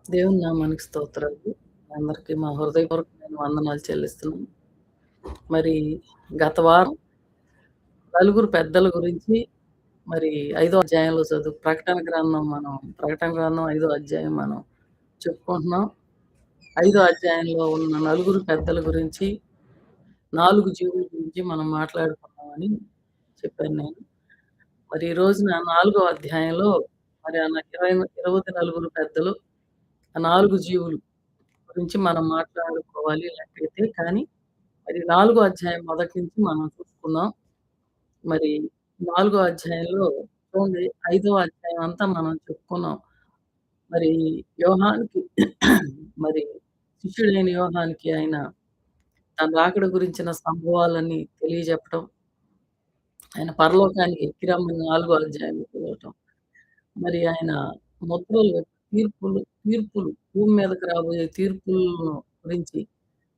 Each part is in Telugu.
దేవుని నామానికి స్తోత్రాలు. అందరికి మా హృదయపూర్వకమైన వందనాలు చెల్లిస్తున్నాను. మరి గత వారం నలుగురు పెద్దల గురించి మరి ఐదో అధ్యాయంలో ప్రకటన గ్రంథం ఐదో అధ్యాయం మనం చెప్పుకుంటున్నాం. ఐదో అధ్యాయంలో ఉన్న నలుగురు పెద్దల గురించి, 4 జీవుల గురించి మనం మాట్లాడుకుందామని చెప్పాను నేను. మరి ఈ రోజున 4గో అధ్యాయంలో మరి ఆ 20 నలుగురు పెద్దలు, ఆ 4 జీవులు గురించి మనం మాట్లాడుకోవాలి ఇలాంటివైతే. కానీ మరి 4గో అధ్యాయం మొదటి నుంచి మనం చూసుకుందాం. మరి 4గో అధ్యాయంలో చూడండి, ఐదో అధ్యాయం అంతా మనం చెప్పుకున్నాం. మరి యోహానుకి మరి శిష్యుడైన యోహానుకి ఆయన తన రాకడ గురించిన సంభవాలన్నీ తెలియజెప్పటం, ఆయన పరలోకానికి ఎక్కి రమ్మని 4గో అధ్యాయంలో పిలవటం. మరి ఆయన ముద్రలు తీర్పులు భూమి మీదకి రాబోయే తీర్పులను గురించి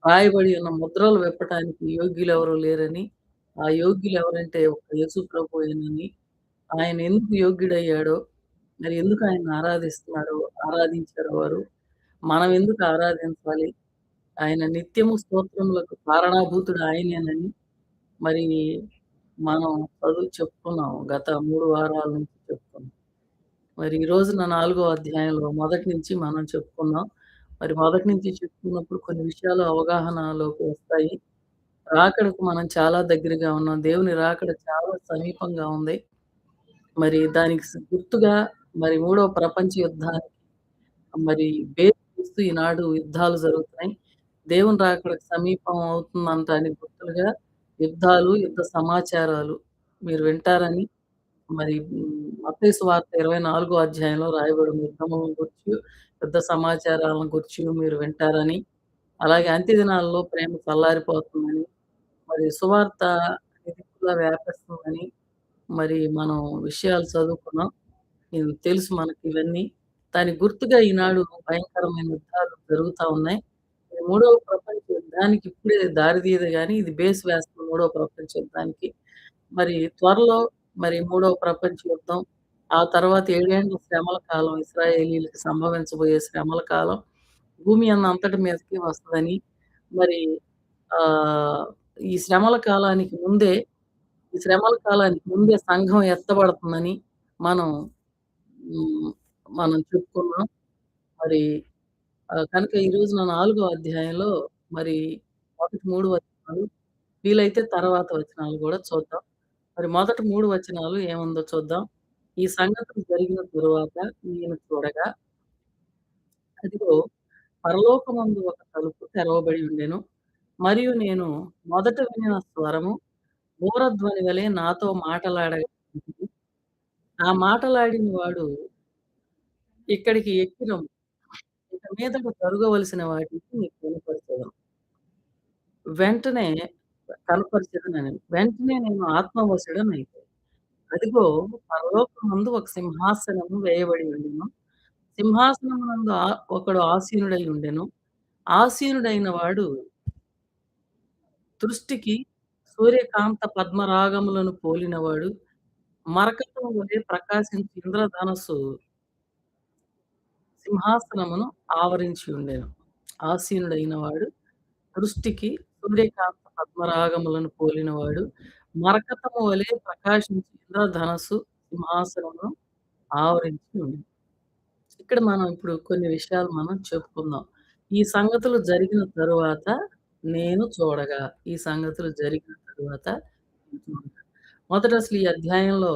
రాయబడి ఉన్న ముద్రలు విప్పటానికి యోగ్యులెవరు లేరని, ఆ యోగ్యులెవరంటే ఒక్క యేసు ప్రభువేనని, ఆయన ఎందుకు యోగ్యుడయ్యాడో, మరి ఎందుకు ఆయన్ని ఆరాధించారో వారు, మనం ఎందుకు ఆరాధించాలి, ఆయన నిత్యము స్తోత్రములకు కారణాభూతుడు ఆయనేనని మరి మనం చెప్పుకున్నాం. గత 3 వారాల నుంచి చెప్పుకున్నాం. మరి ఈ రోజున 4గో అధ్యాయంలో మొదటి నుంచి మనం చెప్పుకుందాం. మరి మొదటి నుంచి చెప్పుకున్నప్పుడు కొన్ని విషయాలు అవగాహనలోకి వస్తాయి. రాకడకు మనం చాలా దగ్గరగా ఉన్నాం. దేవుని రాకడ చాలా సమీపంగా ఉంది. మరి దానికి గుర్తుగా మరి మూడవ ప్రపంచ యుద్ధానికి మరి బేస్ చూస్తూ ఈనాడు యుద్ధాలు జరుగుతున్నాయి. దేవుని రాకడకు సమీపం అవుతుందనటానికి గుర్తులుగా యుద్ధాలు, యుద్ధ సమాచారాలు మీరు వింటారని మరి మత్తయి సువార్త 24 అధ్యాయంలో రాయబడిన యుద్ధములను గూర్చి, యుద్ధ సమాచారాలను గూర్చి మీరు వింటారని, అలాగే అంత్య దినాల్లో ప్రేమ చల్లారిపోతుందని, మరి సువార్త అన్ని దిక్కులా వ్యాపిస్తుందని మరి మనం విషయాలు చదువుకున్నాం. ఇది తెలుసు మనకివన్నీ. దానికి గుర్తుగా ఈనాడు భయంకరమైన యుద్ధాలు జరుగుతా ఉన్నాయి. ఈ మూడవ ప్రపంచ యుద్ధానికి ఇప్పుడే దారి తీయదు గానీ, ఇది బేస్ వేస్తుంది మూడవ ప్రపంచ యుద్ధానికి. మరి త్వరలో మరి మూడవ ప్రపంచ యుద్ధం, ఆ తర్వాత 7 ఏండ్ల శ్రమల కాలం, ఇశ్రాయేలీయులకి సంభవించబోయే శ్రమల కాలం, భూమి అంతటి మీదకి వస్తదని, మరి ఆహ్, ఈ శ్రమల కాలానికి ముందే సంఘం ఎత్తబడుతుందని మనం హ్మ్. మనం చెప్పుకున్నాం. మరి కనుక ఈ రోజున 4గో అధ్యాయంలో మరి మొదటి 3 వచనాలు, వీలైతే తర్వాత వచనాలు గూడా చూద్దాం. మరి మొదటి 3 వచనాలు ఏముందో చూద్దాం. ఈ సంగతులు జరిగిన తరువాత నేను చూడగా, అదిగో పరలోకమందు ఒక తలుపు తెరవబడి ఉండెను. మరియు నేను మొదట వినిన స్వరము బూరధ్వని వలె నాతో మాటలాడగా వింటిని. ఆ మాటలాడిన వాడు, ఇక్కడికి ఎక్కి రమ్ము. ఇక మీదట జరగవలసిన వాటిని నీకు కనపరచెదను. వెంటనే కనపరిచెదనెను. వెంటనే నేను ఆత్మవశుడనైతిని. అదిగో పరలోకమందు ఒక సింహాసనము వేయబడి ఉండెను. సింహాసనమునందు ఒకడు ఆసీనుడై ఉండెను. ఆసీనుడైన వాడు దృష్టికి సూర్యకాంత పద్మరాగములను పోలినవాడు. మరకతము వలె ప్రకాశించు ఇంద్రధనస్సు సింహాసనమును ఆవరించి ఉండెను. ఆసీనుడైన వాడు దృష్టికి సూర్యకాంత పద్మరాగములను పోలినవాడు. మరకతము వలె ప్రకాశించు ఇంద్రధనస్సు సింహాసనమును ఆవరించి ఉండెను. ఇక్కడ మనం ఇప్పుడు కొన్ని విషయాలు మనం చెప్పుకుందాం. ఈ సంగతులు జరిగిన తరువాత నేను చూడగా, ఈ సంగతులు జరిగిన తరువాత నేను చూడగా. మొదట అసలు ఈ అధ్యాయంలో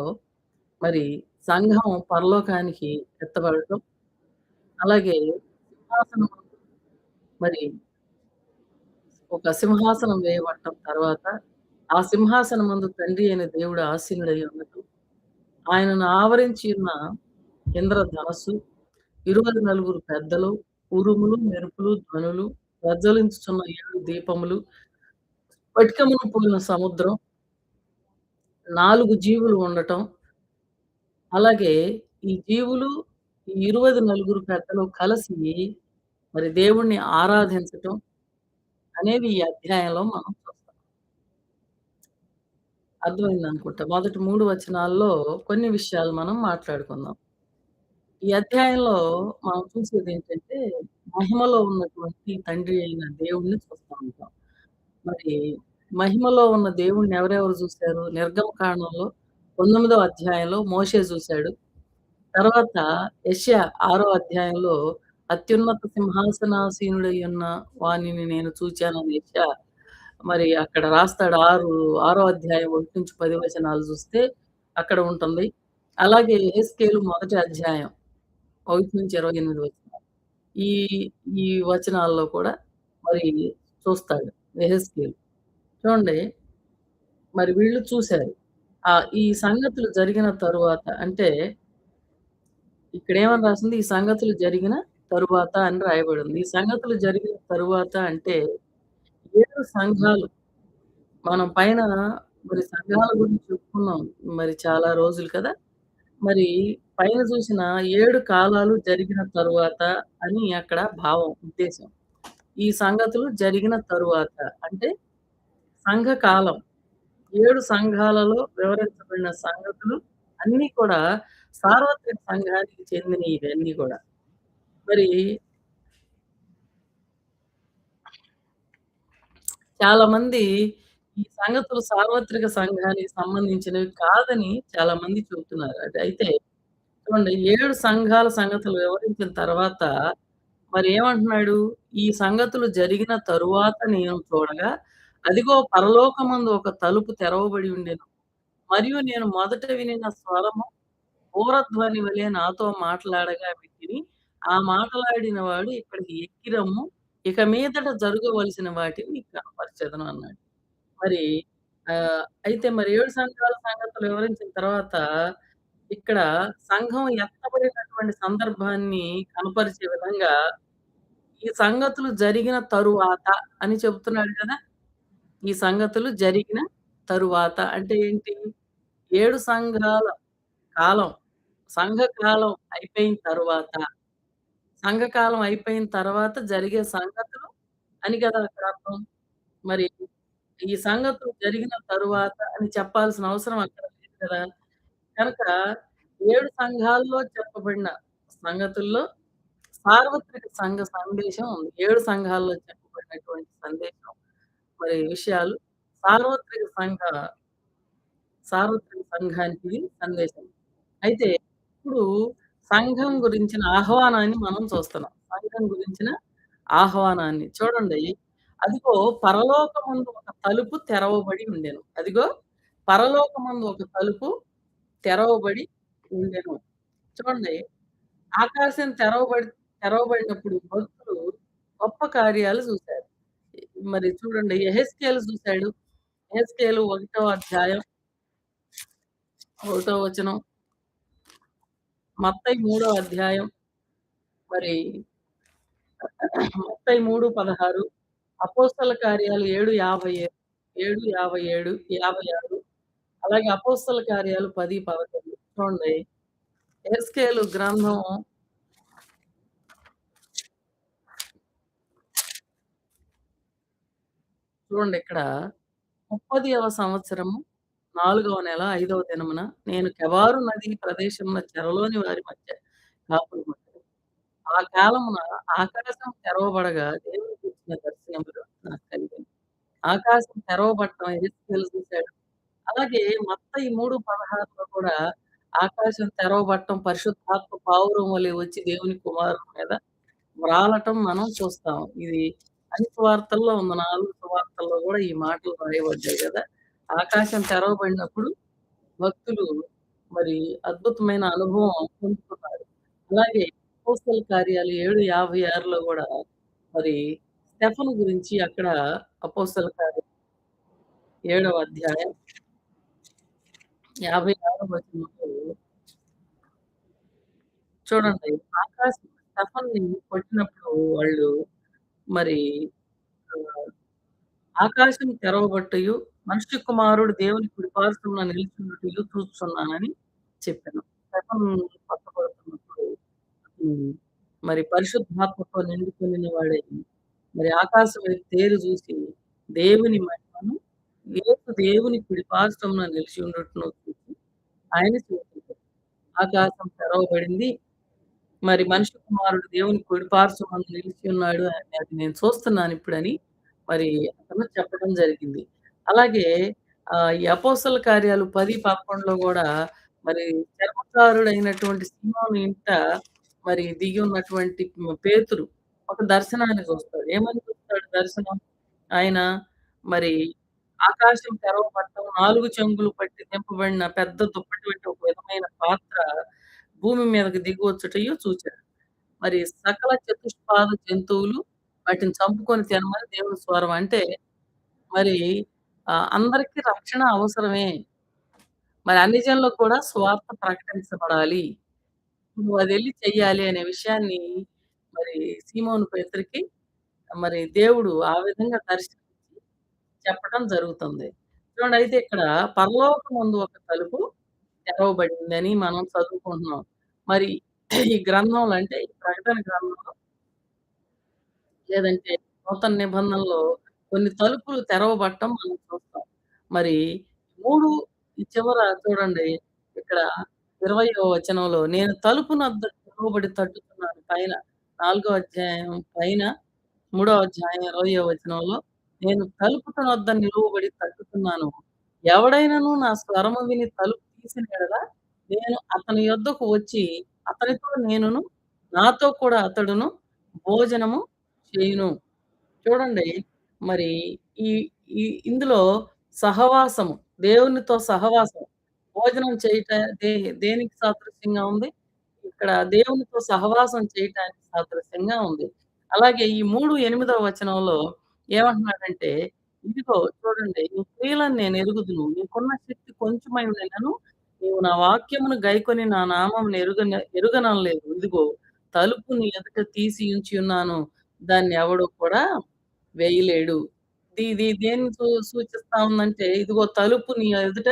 మరి సంఘం పరలోకానికి ఎత్తబడటం, అలాగే సింహాసనం మరి ఒక సింహాసనం వేయబడటం తర్వాత, ఆ సింహాసనమందు తండ్రి అయిన దేవుడు ఆసీనుడై ఉండటం, ఆయనను ఆవరించి ఉన్న ఇంద్రధనస్సు, 24 పెద్దలు, ఉరుములు, మెరుపులు, ధ్వనులు, ప్రజ్వలించుచున్న 7 దీపములు, స్ఫటికమును పోలిన సముద్రం, 4 జీవులు ఉండటం, అలాగే ఈ జీవులు, ఈ 24 పెద్దలు కలిసి మరి దేవుణ్ణి ఆరాధించటం అనేవి ఈ అధ్యాయంలో మనం చూస్తాం. అర్థమైందనుకుంటా. మొదటి 3 వచనాల్లో కొన్ని విషయాలు మనం మాట్లాడుకుందాం. ఈ అధ్యాయంలో మనం చూసేదేంటంటే, మహిమలో ఉన్నటువంటి తండ్రి అయిన దేవుడిని చూస్తా ఉంటాం. మరి మహిమలో ఉన్న దేవుడిని ఎవరెవరు చూసారు? నిర్గమకాండంలో 19వ అధ్యాయంలో మోషే చూసాడు. తర్వాత యెషయా 6 అధ్యాయంలో అత్యున్నత సింహాసనాసీనుడయ్యున్న వానిని నేను చూచానని యెషయా మరి అక్కడ రాస్తాడు. 6 అధ్యాయం 1-10 వచనాలు చూస్తే అక్కడ ఉంటుంది. అలాగే యెహెజ్కేలు మొదటి అధ్యాయం 1-28 వచనాలు. ఈ ఈ వచనాల్లో కూడా మరి చూస్తాడు యెహెజ్కేలు. చూడండి మరి వీళ్ళు చూసారు. ఈ సంగతులు జరిగిన తరువాత అంటే ఇక్కడేమని రాసింది? ఈ సంగతులు జరిగిన తరువాత అని రాయబడింది. ఈ సంగతులు జరిగిన తరువాత అంటే 7 సంఘాలు మనం పైన మరి సంఘాల గురించి చెప్పుకున్నాం. మరి చాలా రోజులు కదా! మరి పైన చూసిన 7 కాలాలు జరిగిన తరువాత అని అక్కడ భావం, ఉద్దేశ్యం. ఈ సంగతులు జరిగిన తరువాత అంటే సంఘకాలం. 7 సంఘాలలో వివరించబడిన సంగతులు అన్నీ కూడా సార్వత్రిక సంఘానికి చెందినయి ఇవన్నీ గూడా. మరి చాలామంది ఈ సంగతులు సార్వత్రిక సంఘానికి సంబంధించినవి కాదని చాలామంది చెబుతున్నారు. అయితే చూడండి 7 సంఘాల సంగతులు వివరించిన తర్వాత మరి ఏమంటున్నాడు? ఈ సంగతులు జరిగిన తరువాత నేను చూడగా, అదిగో పరలోకమందు ఒక తలుపు తెరవబడి ఉండెను. మరియు నేను మొదట వినిన స్వరము బూరధ్వని వలె నాతో మాట్లాడగా వింటిని. ఆ మాటలాడిన వాడు ఇక్కడికి ఎక్కి రమ్ము. ఇక మీదట జరగవలసిన వాటిని నీకు కనపరచెదను అన్నాడు. మరి అయితే మరి 7 సంఘాల సంగతులు వివరించిన తర్వాత ఇక్కడ సంఘం ఎత్తబడినటువంటి సందర్భాన్ని కనపరిచే విధంగా ఈ సంగతులు జరిగిన తరువాత అని చెప్తున్నాడు కదా! ఈ సంగతులు జరిగిన తరువాత అంటే ఏంటి? 7 సంఘాల కాలం, సంఘ కాలం అయిపోయిన తరువాత, సంఘకాలం అయిపోయిన తర్వాత జరిగే సంగతులు అని కదా అక్కడ అర్థం. మరి ఈ సంగతులు జరిగిన తరువాత అని చెప్పాల్సిన అవసరం అక్కడ లేదు కదా! కనుక 7 సంఘాల్లో చెప్పబడిన సంగతుల్లో సార్వత్రిక సంఘ సందేశం ఉంది. 7 సంఘాల్లో చెప్పబడినటువంటి సందేశం మరి విషయాలు సార్వత్రిక సంఘ సార్వత్రిక సంఘానికి ఇది సందేశం. అయితే ఇప్పుడు సంఘం గురించిన ఆహ్వానాన్ని మనం చూస్తున్నాం. సంఘం గురించిన ఆహ్వానాన్ని. చూడండి, అదిగో పరలోకమందు ఒక తలుపు తెరవబడి ఉండెను. అదిగో పరలోకమందు ఒక తలుపు తెరవబడి ఉండెను. చూడండి, ఆకాశం తెరవబడినప్పుడు భక్తులు గొప్ప కార్యాలు చూసారు. మరి చూడండి యెహెజ్కేలు చూసాడు. యెహెజ్కేలు 1 అధ్యాయం 1 వచనం, మత్తయి 3 అధ్యాయం మరి మత్తయి 3:16, అపోస్తల కార్యాలు 7:57, 7:57, 56 అలాగే అపోస్తల కార్యాలు 10:11 చూడండి. యెహెజ్కేలు గ్రంథం చూడండి ఇక్కడ 30వ సంవత్సరము 4వ నెల 5వ దినమున నేను కెబారు నదీ ప్రదేశమున చెరలోని వారి మధ్య కాపురం ఉంటిని. ఆ కాలమున ఆకాశం తెరవబడగా దేవుని గూర్చిన దర్శనములు నాకు కలిగాను. ఆకాశం తెరవబడటం యెహెజ్కేలు చూసాడు. అలాగే మత్తయి 3:16లో కూడా ఆకాశం తెరవబడటం, పరిశుద్ధాత్మ పావురం వలె వచ్చి దేవుని కుమారుని మీద వ్రాలటం మనం చూస్తాం. ఇది అన్ని సువార్తల్లో ఉంది. 4 సువార్తల్లో గూడా ఈ మాటలు రాయబడ్డాయి గదా! ఆకాశం తెరవబడినప్పుడు భక్తులు మరి అద్భుతమైన అనుభవం పొందుతున్నారు. అలాగే అపోస్తల కార్యాలు 7:56లో గూడా మరి స్టెఫను గురించి అక్కడ అపోస్తల కార్యం 7వ అధ్యాయం 56వ వచనంలో చూడండి. ఆకాశం స్టెఫన్‌ని కొట్టినప్పుడు వాళ్ళు మరి ఆహ్, ఆకాశం తెరవబట్టయు, మనుష్య కుమారుడు దేవుని కుడి పార్శ్వమున నిలిచుండుటయు చూచుచున్నానని చెప్పెను. స్టెఫను కొట్టబడుతున్నప్పుడు హ్మ్. మరి పరిశుద్ధాత్మతో నిండుకొనిన వాడై మరి ఆకాశం వైపు తేరి చూసి దేవుని మహిమను, యేసు దేవుని కుడి పార్శ్వమున నిలిచి ఉండుటను చూసి ఆయన చూసిండు. ఆకాశం తెరవబడింది. మరి మనిషి కుమారుడు దేవుని కుడి పార్శ్వమందు నిలిచి ఉన్నాడు అని అది నేను చూస్తున్నానిప్పుడని మరి అతను చెప్పడం జరిగింది. అలాగే ఈ అపోస్తల కార్యాలు 10, 11లో గూడా మరి చర్మకారుడైనటువంటి సీమోను ఇంట మరి దిగి ఉన్నటువంటి పేతురు ఒక దర్శనాన్ని చూస్తాడు. ఏమని చూస్తాడు దర్శనం? ఆయన మరి ఆకాశం తెరవబడటం, 4 చెంగులు పట్టి నింపబడిన పెద్ద దుప్పటి వంటి ఒక విధమైన పాత్ర భూమి మీదకి దిగివచ్చుటయు చూచాడు. మరి సకల చతుష్పాద జంతువులు వాటిని చంపుకొని తినమని దేవుని స్వరం. అంటే మరి అందరికి రక్షణ అవసరమే. మరి అన్ని జనులకు కూడా సువార్త ప్రకటించబడాలి. నువ్వు అదెళ్లి చెయ్యాలి అనే విషయాన్ని మరి సీమోను పేతురుకి మరి దేవుడు ఆ విధంగా దర్శనమిచ్చి చెప్పడం జరుగుతుంది. చూడండి అయితే ఇక్కడ పరలోకమందు ఒక తలుపు తెరవబడిందని మనం చదువుకుంటున్నాం. మరి ఈ గ్రంథంలో అంటే ఈ ప్రకటన గ్రంథంలో లేదంటే నూతన నిబంధనలో కొన్ని తలుపులు తెరవబడటం మనం చూస్తాం. మరి 3 ఈ చివర చూడండి ఇక్కడ 20వ వచనంలో నేను తలుపునొద్ద నిలువబడి తట్టుతున్నాను పైన 4 అధ్యాయం పైన 3 అధ్యాయం 20వ వచనంలో నేను తలుపు వద్ద నిలువబడి తట్టుతున్నాను. ఎవడైనను నా స్వరము విని తలుపు తీసిన యెడల నేను అతని యొద్దకు వచ్చి అతనితో నేనును, నాతో కూడా అతడును భోజనము చేయును. చూడండి మరి ఈ ఈ ఇందులో సహవాసము, దేవునితో సహవాసం, భోజనం చేయుట దే దేనికి సాదృశ్యంగా ఉంది? ఇక్కడ దేవునితో సహవాసం చేయటానికి సాదృశ్యంగా ఉంది. అలాగే ఈ 3, 8వ వచనంలో ఏమంటున్నాడంటే, ఇదిగో చూడండి నీ క్రియలను నేను ఎరుగుదును. నీకున్న శక్తి కొంచెమైనను నీవు నా వాక్యమును గైకొని నా నామమును ఎరుగననలేదు. ఇదిగో తలుపు నీ ఎదుట తీసి ఉంచి ఉన్నాను. దాన్నెవడు కూడా వేయలేడు. ఇది దేన్ని సూచిస్తా ఉందంటే, ఇదిగో తలుపు నీ ఎదుట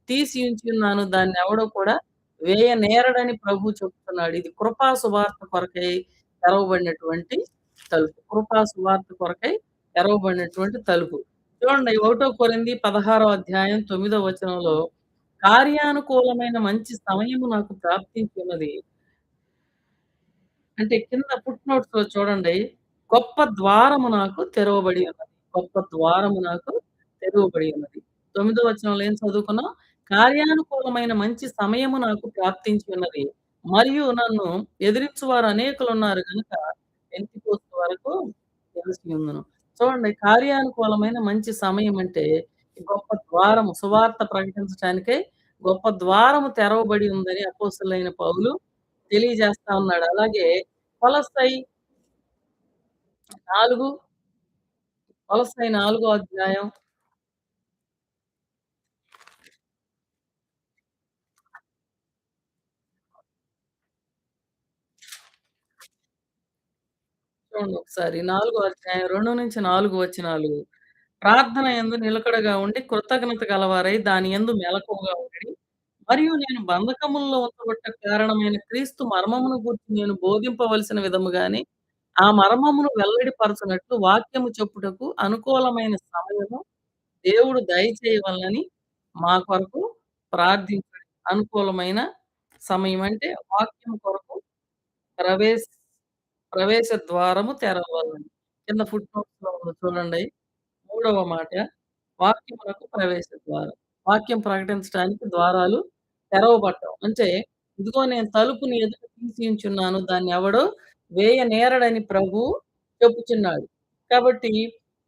తీసి ఉంచి ఉన్నాను. దాన్నెవడు కూడా వేయనేరడని ప్రభువు చెప్తున్నాడు. ఇది కృపా సువార్త కొరకై తెరవబడినటువంటి తలుపు. కృపా సువార్త కొరకై తెరవబడినటువంటి తలుపు. చూడండి 1 కొరింథీ 16వ అధ్యాయం 9వ వచనంలో కార్యానుకూలమైన మంచి సమయము నాకు ప్రాప్తించున్నది. అంటే కింద ఫుట్ నోట్స్‌లో చూడండి. గొప్ప ద్వారము నాకు తెరవబడి ఉన్నది. గొప్ప ద్వారము నాకు తెరవబడి ఉన్నది. 9వ వచనంలో ఏం చదువుకున్నాం? కార్యానుకూలమైన మంచి సమయము నాకు ప్రాప్తించి ఉన్నది. మరియు నన్ను ఎదిరించువారు అనేకులున్నారు గనుక పెంతెకొస్తు వరకు నిలిచియుందును. చూడండి కార్యానుకూలమైన మంచి సమయం అంటే గొప్ప ద్వారము సువార్త ప్రకటించటానికై గొప్ప ద్వారము తెరవబడి ఉందని అపోస్తలుడైన పౌలు తెలియజేస్తా ఉన్నాడు. అలాగే కొలస్సై 4 కొలస్సై 4 అధ్యాయం చూడండి ఒకసారి 4 అధ్యాయం 2-4 వచనాలు. ప్రార్థన యందు నిలకడగా ఉండి కృతజ్ఞత గలవారై దాని యందు మెలకువగా ఉండుడి. మరియు నేను బంధకముల్లో ఉంచబట్ట కారణమైన క్రీస్తు మర్మమును గూర్చి నేను బోధింపవలసిన విధముగానే ఆ మర్మమును వెల్లడిపరచునట్లు వాక్యము చెప్పుటకు అనుకూలమైన సమయము దేవుడు దయచేయవలనని మా కొరకు ప్రార్థించుడి. అనుకూలమైన సమయం అంటే వాక్యం కొరకు ప్రవేశ ప్రవేశ ద్వారము తెరవవలెను. కింద ఫుట్ నోట్స్‌లో ఉంది చూడండి. మూడవ మాట వాక్యమునకు ప్రవేశ ద్వారం. వాక్యం ప్రకటించడానికి ద్వారాలు తెరవబడటం. అంటే ఇదిగో నేను తలుపు నీ ఎదుట తీసి ఉంచున్నాను. దాన్నెవడు వేయనేరడని ప్రభువు చెప్పుచున్నాడు. కాబట్టి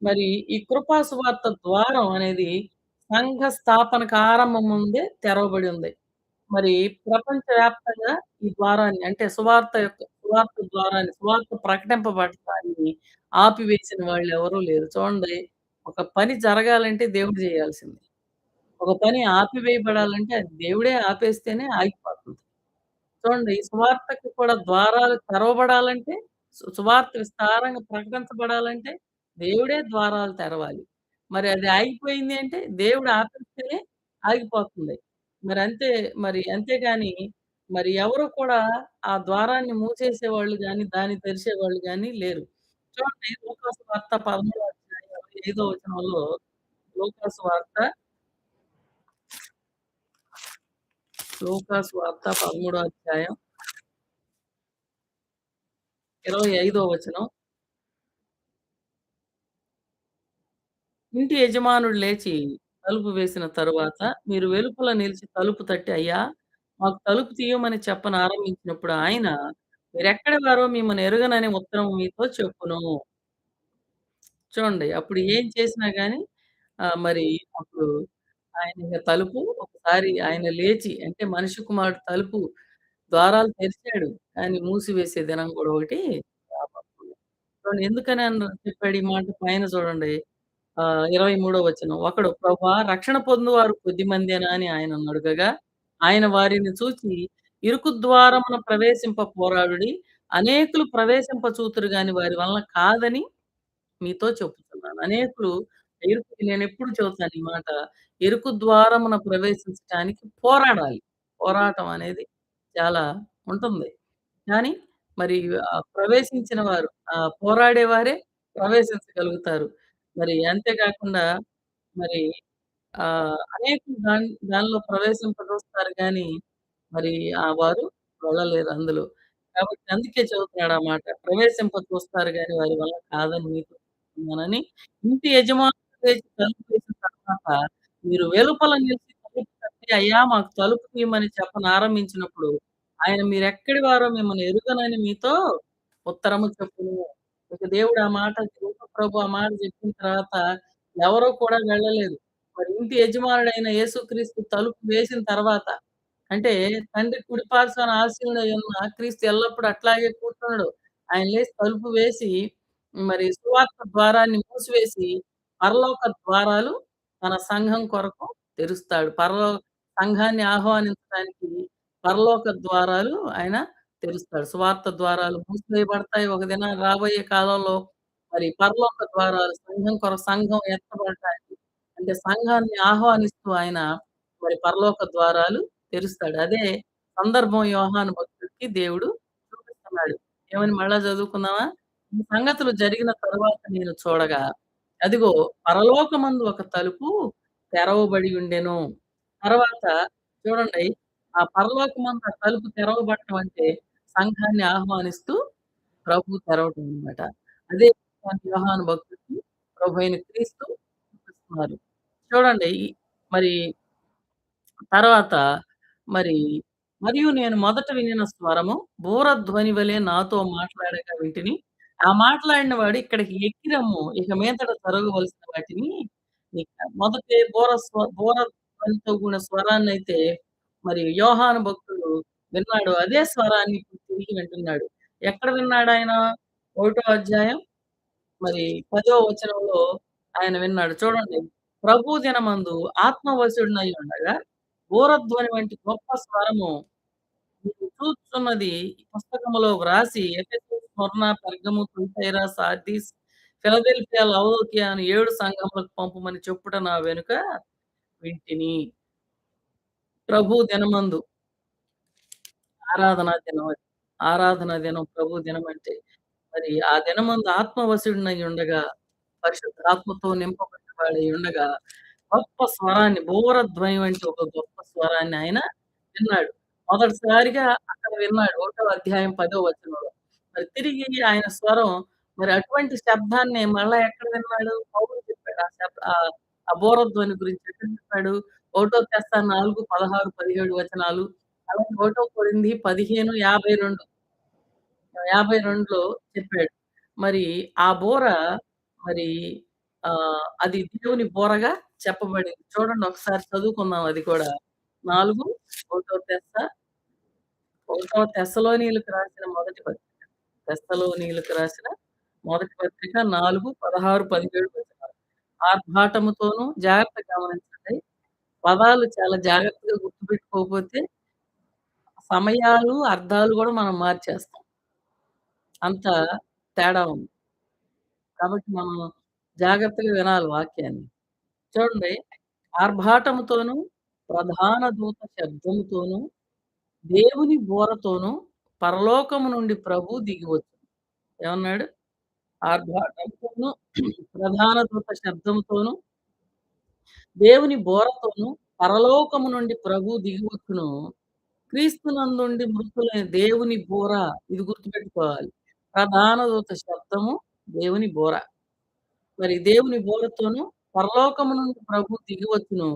మరి ఈ కృపా సువార్త ద్వారం అనేది సంఘ స్థాపనకు ఆరంభం ముందే తెరవబడి ఉంది. మరి ప్రపంచవ్యాప్తంగా ఈ ద్వారాన్ని అంటే సువార్త ద్వారాన్ని సువార్త ప్రకటింపబడటాన్ని ఆపివేసిన వాళ్ళెవరూ లేరు. చూడండి ఒక పని జరగాలంటే దేవుడు జేయాల్సింది. ఒక పని ఆపివేయబడాలంటే అది దేవుడే ఆపేస్తేనే ఆగిపోతుంది. చూడండి సువార్తకి కూడా ద్వారాలు తెరవబడాలంటే సువార్త విస్తారంగా ప్రకటించబడాలంటే దేవుడే ద్వారాలు తెరవాలి. మరి అది ఆగిపోయింది అంటే దేవుడు ఆపేస్తేనే ఆగిపోతుంది. మరి అంతే మరి అంతేగాని మరి ఎవరు కూడా ఆ ద్వారాన్ని మూసేసేవాళ్ళు గాని, దాన్ని తెరిసేవాళ్ళు గాని లేరు. చూడండి లూకాసు వార్త 13వ అధ్యాయం 25వ వచనంలో లూకాసు వార్త, లూకాసు వార్త 13వ అధ్యాయం 25 వచనం. ఇంటి యజమానుడు లేచి తలుపు వేసిన తరువాత, మీరు వెలుపల నిలిచి తలుపు తట్టి, "అయ్యా! మాకు తలుపు తీయమని" చెప్పనారంభించినప్పుడు ఆయన, "మీరెక్కడి వారో మిమ్మల్ని ఎరుగనని ఉత్తరం మీతో చెప్పును." చూడండి. అప్పుడు ఏం చేసినా గాని మరి అప్పుడు ఆయన తలుపు ఒకసారి ఆయన లేచి అంటే మనిషి కుమారుడు తలుపు ద్వారాలు తెరిచాడు. కానీ మూసివేసే దినం గూడా ఒకటి రాబోతుంది. చూడండి ఎందుకని చెప్పాడు ఈ మాట పైన చూడండి. 23 వచనం. ఒకడు ప్రభువా రక్షణ పొందువారు కొద్దిమందేనా అని ఆయనను అడుగగా, ఆయన వారిని చూచి ఇరుకు ద్వారమున ప్రవేశింప పోరాడుడి. అనేకులు ప్రవేశింప చూతురు గాని వారి వలన కాదని మీతో చెప్పుచున్నాను. అనేకులు నేనెప్పుడు చెబుతాను ఈ మాట. ఇరుకు ద్వారమున ప్రవేశించటానికి పోరాడాలి. పోరాటం అనేది చాలా ఉంటుంది. కానీ మరి ప్రవేశించిన వారు పోరాడేవారే ప్రవేశించగలుగుతారు. మరి అంతే కాకుండా మరి అనేకులు దానిలో ప్రవేశింపజూస్తారు గానీ, మరి వారు వెళ్ళలేరు అందులో. కాబట్టి అందుకే చెబుతున్నాడు ఆ మాట. ప్రవేశింప చూస్తారు గానీ వారి వల్ల కాదని మీతో చెప్తున్నానని. ఇంటి యజమానుడు లేచి తలుపు తీసిన తర్వాత మీరు వెలుపల నిలిచి తలుపు తట్టి, అయ్యా! మాకు తలుపు తీయమని చెప్పనారంభించినప్పుడు, ఆయన మీరెక్కడి వారో మిమ్మల్ని ఎరుగనని మీతో ఉత్తరము చెప్పును. ఇక దేవుడు ఆ మాట ప్రభు ఆ మాట చెప్పిన తర్వాత ఎవరు కూడా వెళ్ళలేదు. మరి ఇంటి యజమానుడైన యేసుక్రీస్తు తలుపు వేసిన తర్వాత అంటే తండ్రి కుడి పార్శ్వాన ఆసీనుడై ఉన్న క్రీస్తు ఎల్లప్పుడూ అట్లాగే కూర్చున్నాడు. ఆయన లేసి తలుపు వేసి మరి సువార్త ద్వారాన్ని మూసివేసి పరలోక ద్వారాలు తన సంఘం కొరకు తెరుస్తాడు. సంఘాన్ని ఆహ్వానించడానికి పరలోక ద్వారాలు ఆయన తెరుస్తాడు. సువార్త ద్వారాలు మూసివేయబడతాయి. ఒక దినం రాబోయే కాలంలో మరి పరలోక ద్వారాలు సంఘం ఎత్తబడటానికి అంటే సంఘాన్ని ఆహ్వానిస్తూ ఆయన మరి పరలోక ద్వారాలు తెరుస్తాడు. అదే సందర్భం యోహాను భక్తుడికి దేవుడు చూపిస్తున్నాడు. ఏమని మళ్ళా చదువుకుందామా? ఈ సంగతులు జరిగిన తరువాత నేను చూడగా, అదిగో పరలోకమందు ఒక తలుపు తెరవబడి ఉండెను. తర్వాత చూడండి ఆ పరలోకమందు ఆ తలుపు తెరవబడటం అంటే సంఘాన్ని ఆహ్వానిస్తూ ప్రభు తెరవటం అన్నమాట. అదే యోహాను భక్తుడికి ప్రభువైన క్రీస్తు చూపిస్తున్నారు. చూడండి మరి తర్వాత మరి మరియు నేను మొదట వినిన స్వరము బూరధ్వని వలె నాతో మాట్లాడగా వింటిని. ఆ మాట్లాడిన వాడు ఇక్కడికి ఎక్కి రమ్ము. ఇక మీదట జరగవలసిన వాటిని మొదటే బూరధ్వనితో కూడిన స్వరాన్నయితే మరి యోహాను భక్తుడు విన్నాడు. అదే స్వరాన్ని ఇప్పుడు తిరిగి వింటున్నాడు. ఎక్కడ విన్నాడాయన? ఒకటో అధ్యాయం మరి 10వ వచనంలో ఆయన విన్నాడు. చూడండి. ప్రభు దినమందు ఆత్మవశుడినై ఉండగా బూరధ్వని వంటి గొప్ప స్వరము నీవు చూచున్నది ఈ పుస్తకములో వ్రాసి ఎఫెసు, స్మరణ, పెర్గము, తుయతైర, సార్దీస్, ఫిలదెల్ఫియా, లవోదికయ అని 7 సంఘములకు పంపుమని చెప్పుట నా వెనుక వింటిని. ప్రభు దినమందు ఆరాధనా దినం అది. ఆరాధనా దినం ప్రభు దినం అంటే మరి ఆ దినమందు ఆత్మవశుడినై ఉండగా, పరిశుద్ధాత్మతో నింపబడిన వాడై ఉండగా, గొప్ప స్వరాన్ని బూరధ్వని వంటి ఒక గొప్ప స్వరాన్ని ఆయన విన్నాడు. మొదటిసారిగా అక్కడ విన్నాడు. ఒకటో అధ్యాయం 10వ వచనంలో. మరి తిరిగి ఆయన స్వరం మరి అటువంటి శబ్దాన్ని మళ్ళా ఎక్కడ విన్నాడు? పౌలు చెప్పాడు. ఆ బూరధ్వని గురించి ఎక్కడ చెప్పాడు? ఒకటో తెస్స 4, 16, 17 వచనాలు. అలాగే ఒకటో కొరింథీ 15, 52లో చెప్పాడు. మరి ఆ బూర మరి అది దేవుని బూరగా చెప్పబడింది. చూడండి ఒకసారి చదువుకుందాం అది కూడా. 4 ఒకటో తెస్స ఒకటో తెస్సలోనీయులకు రాసిన మొదటి పత్రిక. తెస్సలోనీయులకు రాసిన మొదటి పత్రిక 4, 16, 17 వచనాలు. ఆర్భాటముతోను జాగ్రత్తగా గమనించండి. పదాలు చాలా జాగ్రత్తగా గుర్తుపెట్టుకోకపోతే సమయాలు, అర్థాలు గూడా మనం మార్చేస్తాం. అంత తేడా ఉంది. కాబట్టి మనం జాగ్రత్తగా వినాలి వాక్యాన్ని. చూడండి ఆర్భాటముతోను, ప్రధాన దూత శబ్దముతోను, దేవుని బూరతోను పరలోకము నుండి ప్రభువు దిగివచ్చును. ఏమన్నాడు? ఆర్భాటంతోను, ప్రధాన దూత శబ్దముతోను, దేవుని బూరతోను పరలోకము నుండి ప్రభువు దిగివచ్చును. క్రీస్తునందుండి మృతులైన దేవుని బూర ఇది గుర్తుపెట్టుకోవాలి. ప్రధాన దూత శబ్దము, దేవుని బూర. మరి దేవుని బోరతోను పరలోకము నుండి ప్రభువు దిగివచ్చును.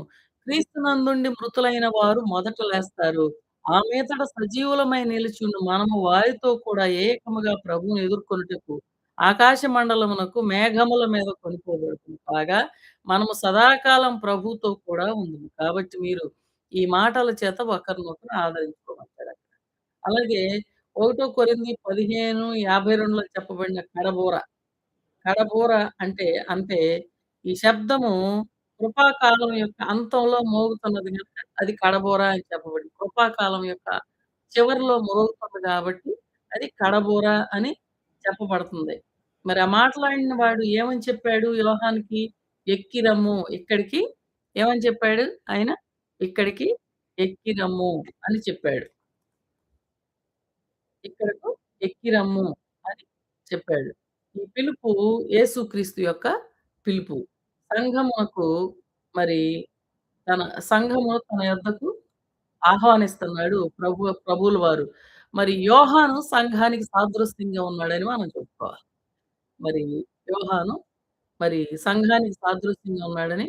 క్రీస్తునందుండి మృతులైన వారు మొదట లేస్తారు. ఆ మీదట సజీవులమై నిలిచుండు మనము వారితో కూడా ఏకముగా ప్రభువుని ఎదుర్కొనుటకు ఆకాశ మండలమునకు మేఘముల మీద కొనిపోబడుదుము. కాగా మనము సదాకాలం ప్రభువుతో కూడా ఉందుము. కాబట్టి మీరు ఈ మాటల చేత ఒకరినొకరు ఆదరించుకోమంటాడు. అలాగే 1 కొరింథీ 15:52లో చెప్పబడిన కడబోర. కడబూర అంటే, అంటే ఈ శబ్దము కృపాకాలం యొక్క అంతంలో మోగుతున్నది గనుక అది కడబూర అని చెప్పబడింది. కృపాకాలం యొక్క చివరిలో మోగుతుంది గాబట్టి అది కడబూర అని చెప్పబడుతుంది. మరి ఆ మాటలాడిన వాడు ఏమని చెప్పాడు యోహానుకి? ఎక్కి రమ్ము ఇక్కడికి ఏమని చెప్పాడు ఆయన? ఇక్కడికి ఎక్కి రమ్ము అని చెప్పాడు. ఇక్కడకు ఎక్కి రమ్ము అని చెప్పాడు. ఈ పిలుపు యేసుక్రీస్తు యొక్క పిలుపు. సంఘమునకు మరి తన సంఘము తన యొద్దకు ఆహ్వానిస్తున్నాడు ప్రభువుల వారు. మరి యోహాను సంఘానికి సాదృశ్యంగా ఉన్నాడని మనం చెప్పుకోవాలి. మరి యోహాను మరి సంఘానికి సాదృశ్యంగా ఉన్నాడని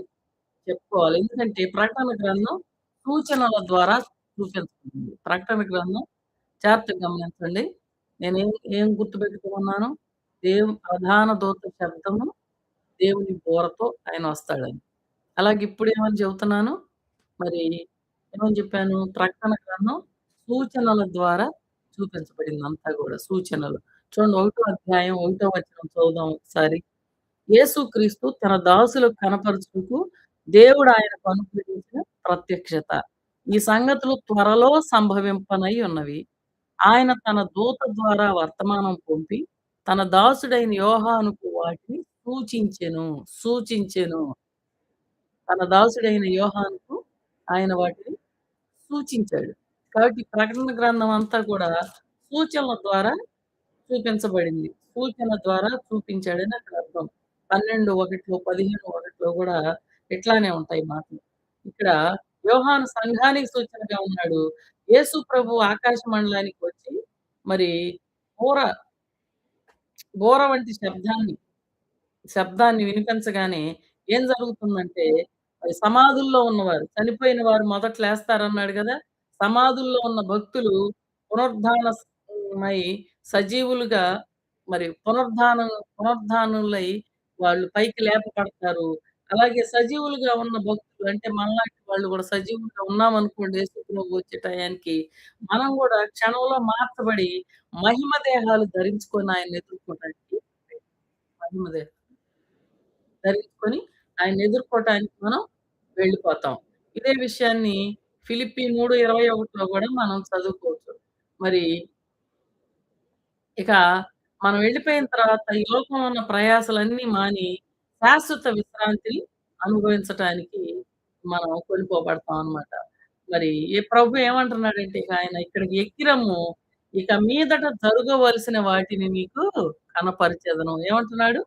చెప్పుకోవాలి. ఎందుకంటే ప్రకటన గ్రంథం సూచనల ద్వారా చూపించబడింది. ప్రకటన గ్రంథం జాగ్రత్తగా గమనించండి. నేనేం ఏం గుర్తుపెట్టుకోమన్నాను? ప్రధాన దూత శబ్దము, దేవుని బూరతో ఆయనొస్తాడని. అలాగే ఇప్పుడేమని చెబుతున్నాను? మరి ఏమని చెప్పాను? ప్రకటన గ్రంథం సూచనల ద్వారా చూపించబడిందంతా గూడా సూచనలు. చూడండి ఒకటో అధ్యాయం, ఒకటో వచనం చదువుదాం ఒకసారి. యేసుక్రీస్తు తన దాసులకు కనపరచుటకు దేవుడు ఆయనకు అనుగ్రహించిన ప్రత్యక్షత. ఈ సంగతులు త్వరలో సంభవింపనై ఉన్నవి. ఆయన తన దూత ద్వారా వర్తమానం పంపి, తన దాసుడైన యోహానుకు వాటిని సూచించెను. తన దాసుడైన యోహానుకు ఆయన వాటిని సూచించాడు. కాబట్టి ప్రకటన గ్రంథం అంతా కూడా సూచనల ద్వారా చూపించబడింది. సూచన ద్వారా చూపించాడని అక్కడ అర్థం. 12:1లో, 15:1లో గూడా ఇట్లానే ఉంటాయి మాటలు. ఇక్కడ యోహాను సంఘానికి సూచనగా ఉన్నాడు. యేసు ప్రభు ఆకాశ మండలానికి వచ్చి మరి బూర, బూర వంటి శబ్దాన్ని వినిపించగానే ఏం జరుగుతుందంటే, మరి సమాధుల్లో ఉన్నవారు, చనిపోయిన వారు మొదట లేస్తారన్నాడు గదా! సమాధుల్లో ఉన్న భక్తులు పునరుద్ధాన మై సజీవులుగా మరి పునరుద్ధానులై వాళ్ళు పైకి లేపబడతారు. అలాగే సజీవులుగా ఉన్న భక్తులు అంటే మనలాంటి వాళ్ళు గూడా సజీవులుగా ఉన్నామనుకోండి యేసు ప్రభు వచ్చే టయానికి, మనం గూడా క్షణంలో మార్చబడి మహిమ దేహాలు ధరించుకొని ఆయన్ని ఎదుర్కోవడానికి మహిమ దేహం ధరించుకొని ఆయన్ని ఎదుర్కోవటానికి మనం వెళ్ళిపోతాం. ఇదే విషయాన్ని ఫిలిప్పీ 3:21లో గూడా మనం చదువుకోవచ్చు. మరి ఇక మనం వెళ్ళిపోయిన తర్వాత ఈ లోకంలో ఉన్న ప్రయాసలన్నీ మాని శాశ్వత విశ్రాంతిని అనుభవించటానికి మనం కొనిపోబడతాం అన్నమాట. మరి ఈ ప్రభు ఏమంటున్నాడంటే ఇక ఆయన ఇక్కడికి ఎక్కిరమ్ము. ఇక మీదట జరగవలసిన వాటిని నీకు కనపరిచెదను. ఏమంటున్నాడు?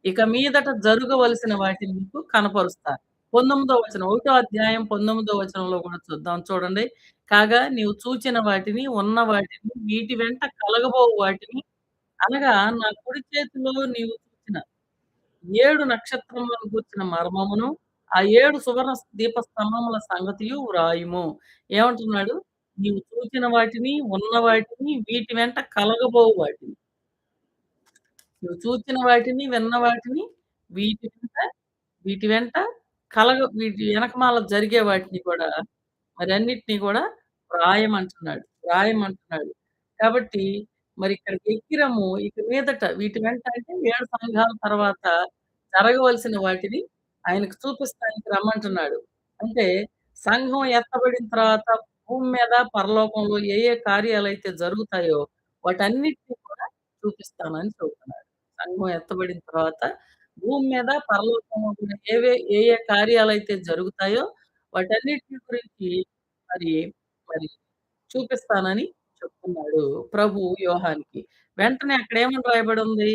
ఇక మీదట జరగవలసిన వాటిని మీకు కనపరుస్తా. 19వ వచనం. ఒకటో అధ్యాయం 19వ వచనంలో కూడా చూద్దాం చూడండి. కాగా నీవు చూచిన వాటిని, ఉన్న వాటిని, వీటి వెంట కలగబోవు వాటిని అనగా నా కుడి చేతిలో నీవు చూచిన 7 నక్షత్రములను గూర్చిన మర్మమును, ఆ 7 సువర్ణ దీపస్తంభముల సంగతియు వ్రాయుము. ఏమంటున్నాడు? నీవు చూచిన వాటిని, ఉన్న వాటిని, వీటి వెంట కలగబోవు వాటిని. నువ్వు చూచిన వాటిని, విన్న వాటిని, వీటి వెంట వీటి వెంట వీటి వెనకమాల జరిగే వాటిని కూడా మరన్నిటిని గూడా వ్రాయమంటున్నాడు. కాబట్టి మరిక్కడికి ఎక్కిరము ఇక మీదట వీటి వెంట అంటే 7 సంఘాల తర్వాత జరగవలసిన వాటిని ఆయనకు చూపిస్తానికి రమ్మంటున్నాడు. అంటే సంఘం ఎత్తబడిన తర్వాత భూమి మీద, పరలోకంలో ఏ ఏ కార్యాలైతే జరుగుతాయో వాటన్నిటిని కూడా చూపిస్తానని చెబుతున్నాడు. సంఘం ఎత్తబడిన తర్వాత భూమి మీద, పరలోకంలో కూడా ఏ ఏ కార్యాలైతే జరుగుతాయో వాటన్నిటిని గురించి మరి, మరి చూపిస్తానని చెప్తున్నాడు ప్రభు యోహానుకి. వెంటనే అక్కడేమని రాయబడుంది?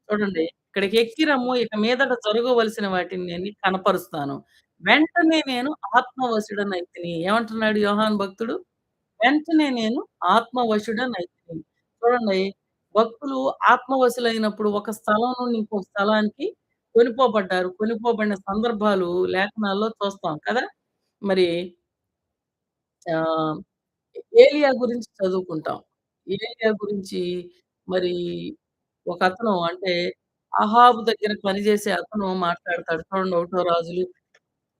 చూడండి. ఇక్కడికి ఎక్కి రమ్ము. ఇక మీదట జరగవలసిన వాటిని నేను నీకు కనపరుస్తాను. వెంటనే నేను ఆత్మవశుడనైతిని. ఏమంటున్నాడు యోహాను భక్తుడు? వెంటనే నేను ఆత్మవశుడనైతిని. చూడండి. భక్తులు ఆత్మవశులైనప్పుడు ఒక స్థలం నుండి ఇంకొక స్థలానికి కొనిపోబడ్డారు. కొనిపోబడిన సందర్భాలు లేఖనాల్లో చూస్తాం కదా! మరి ఆహ్, ఏలియా గురించి చదువుకుంటాం. ఏలియా గురించి మరి ఒకతను అంటే అహాబు దగ్గర పనిచేసే అతను మాట్లాడతాడు. చూడండి ఒకటో రాజులు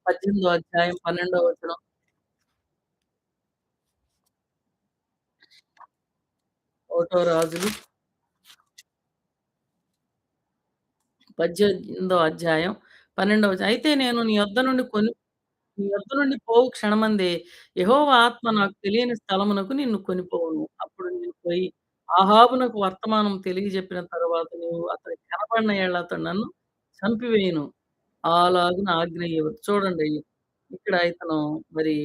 18 అధ్యాయం 12 వచనం. ఒకటో రాజులు 18 అధ్యాయం 12 వచనం. అయితే నేను నీ యొద్ద నుండి పోవు క్షణమందే యెహోవా ఆత్మ నాకు తెలియని స్థలమునకు నిన్ను కొనిపోవును. అప్పుడు నేను పోయి అహాబునకు వర్తమానం తెలియజెప్పిన తరువాత నీవు అతనికి కనపడిన ఎడల అతడు నన్ను చంపివేయును. అలాగున ఆజ్ఞ ఇయ్యవద్దు. చూడండి ఇక్కడ ఇతను మరి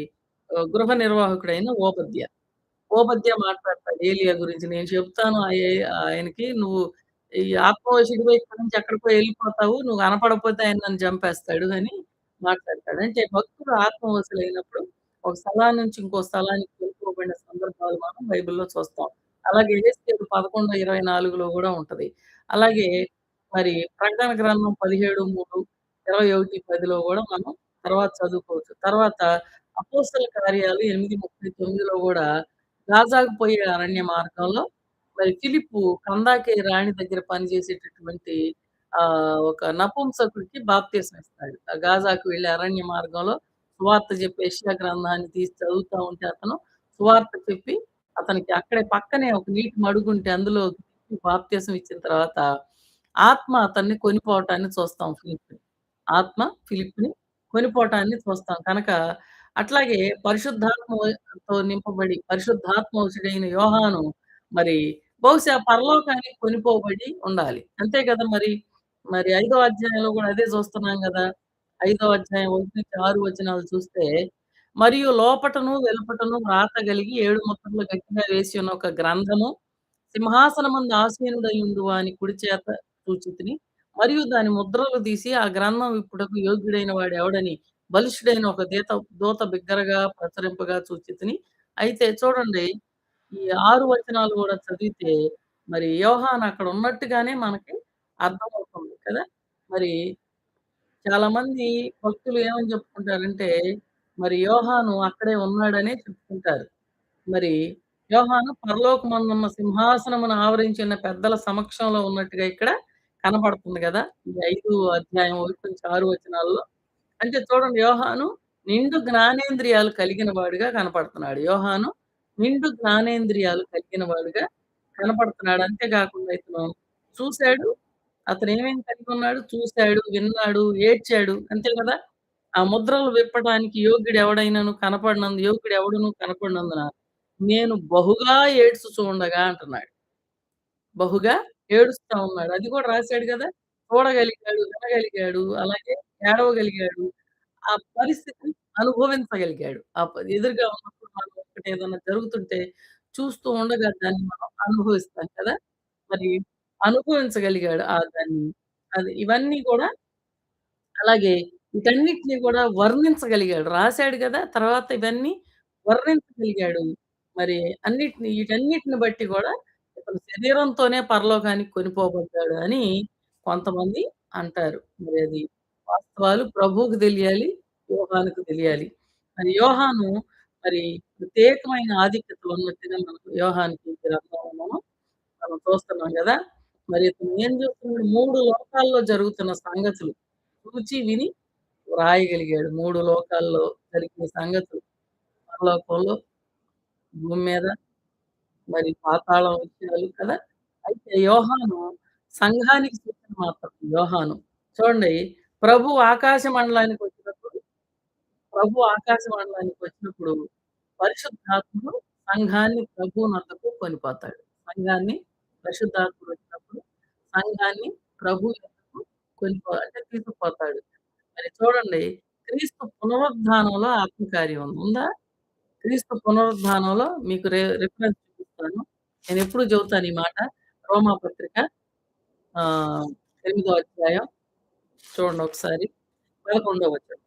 గృహ నిర్వాహకుడైన ఓబద్య. ఓబద్య మాట్లాడతాడు ఏలియా గురించి. నేను చెప్తాను ఆయనకి నువ్వు ఈ ఆత్మవశుడివై ఇక్కడి నుంచి ఎక్కడికో ఎళ్ళిపోతావు. నువ్వు కనపడకపోతే ఆయన నన్ను చంపేస్తాడు అని మాట్లాడతాడు. అంటే భక్తుడు ఆత్మవశులైనప్పుడు ఒక స్థలం నుంచి ఇంకో స్థలానికి వెళ్ళిపోబడిన సందర్భాలు మనం బైబిల్‌లో చూస్తాం. అలాగే యెహెజ్కేలు 11:24లో గూడా ఉంటది. అలాగే మరి ప్రకటన గ్రంథం 17:3, 21:10లో గూడా మనం తర్వాత చదువుకోవచ్చు. తర్వాత అపోస్తల కార్యాలు 8:39లో గూడా గాజాకు పోయే అరణ్య మార్గంలో మరి ఫిలిప్పు కందాకే రాణి దగ్గర పనిచేసేటటువంటి ఒక నపుంసకుడికి బాప్తిసం ఇస్తాడు. ఆ గాజాకు వెళ్ళే అరణ్య మార్గంలో సువార్త చెప్పి యెషయా గ్రంథాన్ని తీసి చదువుతా ఉంటే అతను సువార్త చెప్పి అతనికి అక్కడే పక్కనే ఒక నీటి మడుగుంటే అందులో బాప్తిసం ఇచ్చిన తర్వాత ఆత్మ అతన్ని కొనిపోవటాన్ని చూస్తాం ఫిలిప్‌ని. ఆత్మ ఫిలిప్‌ని కొనిపోవటాన్ని చూస్తాం. కనుక అట్లాగే పరిశుద్ధాత్మతో నింపబడి పరిశుద్ధాత్మవశుడైన యోహాను మరి బహుశా పరలోకానికి కొనిపోబడి ఉండాలి. అంతే కదా మరి. మరి 5వ అధ్యాయంలో గూడా అదే చూస్తున్నాం గదా! 5వ అధ్యాయం 1-6 వచనాలు చూస్తే, మరియు లోపటను, వెలుపటను వ్రాత గలిగి 7 ముద్రలు గట్టిగా వేసి ఉన్న ఒక గ్రంథము సింహాసనమందు ఆసీనుడయుండు వాని కుడి చేత చూచితిని. మరియు దాని ముద్రలు తీసి ఆ గ్రంథం విప్పుటకు యోగ్యుడైన వాడెవడని బలిష్ఠుడైన ఒక దూత బిగ్గరగా ప్రచురింపగా చూచితిని. అయితే చూడండి ఈ 6 వచనాలు గూడా చదివితే మరి యోహాను అక్కడ ఉన్నట్టుగానే మనకి అర్థమవుతుంది కదా! మరి చాలామంది భక్తులు ఏమని చెప్పుకుంటారంటే, మరి యోహాను అక్కడే ఉన్నాడనే చెప్పుకుంటారు. మరి యోహాను పరలోకమందున్న సింహాసనమును ఆవరించిన పెద్దల సమక్షంలో ఉన్నట్టుగా ఇక్కడ కనపడుతుంది గదా! ఈ 5 అధ్యాయం 1-6 వచనాల్లో. అంటే చూడండి యోహాను నిండు జ్ఞానేంద్రియాలు కలిగిన వాడుగా కనపడుతున్నాడు. యోహాను నిండు జ్ఞానేంద్రియాలు కలిగిన వాడుగా కనపడుతున్నాడు. అంతే కాకుండా ఇతను చూసాడు. అతనేమేం కలిగున్నాడు? చూసాడు, విన్నాడు, ఏడ్చాడు. అంతే గదా! ఆ ముద్రలు విప్పటానికి యోగ్యుడెవడును కనపడినందున నేను బహుగా ఏడ్చుచుండగా అంటున్నాడు. బహుగా ఏడుస్తా ఉన్నాడు. అది కూడా రాసాడు గదా! చూడగలిగాడు, వినగలిగాడు, అలాగే ఏడవగలిగాడు. ఆ పరిస్థితిని అనుభవించగలిగాడు. ఎదురుగా ఉన్నప్పుడు మనం ఒకటి ఏదన్నా జరుగుతుంటే చూస్తూ ఉండగా దాన్ని మనం అనుభవిస్తాం కదా! మరి అనుభవించగలిగాడు దాన్ని. అది ఇవన్నీ గూడా అలాగే వీటన్నిటిని గూడా వర్ణించగలిగాడు. రాసాడు గదా! తర్వాత ఇవన్నీ వర్ణించగలిగాడు. మరి వీటన్నిటిని బట్టి గూడా ఇతను శరీరంతోనే పరలోకానికి కొనిపోబడ్డాడు అని కొంతమంది అంటారు. మరి అది వాస్తవాలు ప్రభువుకు తెలియాలి. యోహానుకు తెలియాలి. మరి యోహాను మరి ప్రత్యేకమైన ఆధిక్యత ఉన్నట్టుగా మనకు యోహానుకి ఈ గ్రంథంలో మనం చూస్తున్నాం గదా! మరి ఇతను ఏం చూస్తున్నాడు 3 లోకాల్లో జరుగుతున్న సంగతులు చూచి, విని వ్రాయగలిగాడు. 3 లోకాల్లో జరిగిన సంగతులు. పరలోకంలో, భూమి మీద, మరి పాతాళం విషయాలు కదా! అయితే యోహాను సంఘానికి సూచన మాత్రం యోహాను. చూడండి ప్రభు ఆకాశ మండలానికొచ్చినప్పుడు ప్రభు ఆకాశ మండలానికొచ్చినప్పుడు పరిశుద్ధాత్ముడు సంఘాన్ని ప్రభువునొద్దకు కొనిపోతాడు. సంఘాన్ని పరిశుద్ధాత్ముడొచ్చినప్పుడు సంఘాన్ని ప్రభు యొద్దకు అంటే తీసుకుపోతాడు. మరి చూడండి క్రీస్తు పునరుద్ధానంలో ఆత్మకార్యం ఉంది. ఉందా? క్రీస్తు పునరుద్ధానంలో మీకు రిఫరెన్స్ చూపిస్తాను. నేనెప్పుడు చెబుతాను ఈ మాట. రోమా పత్రిక ఆహ్, 8 అధ్యాయం చూడండి ఒకసారి 11 వచనం.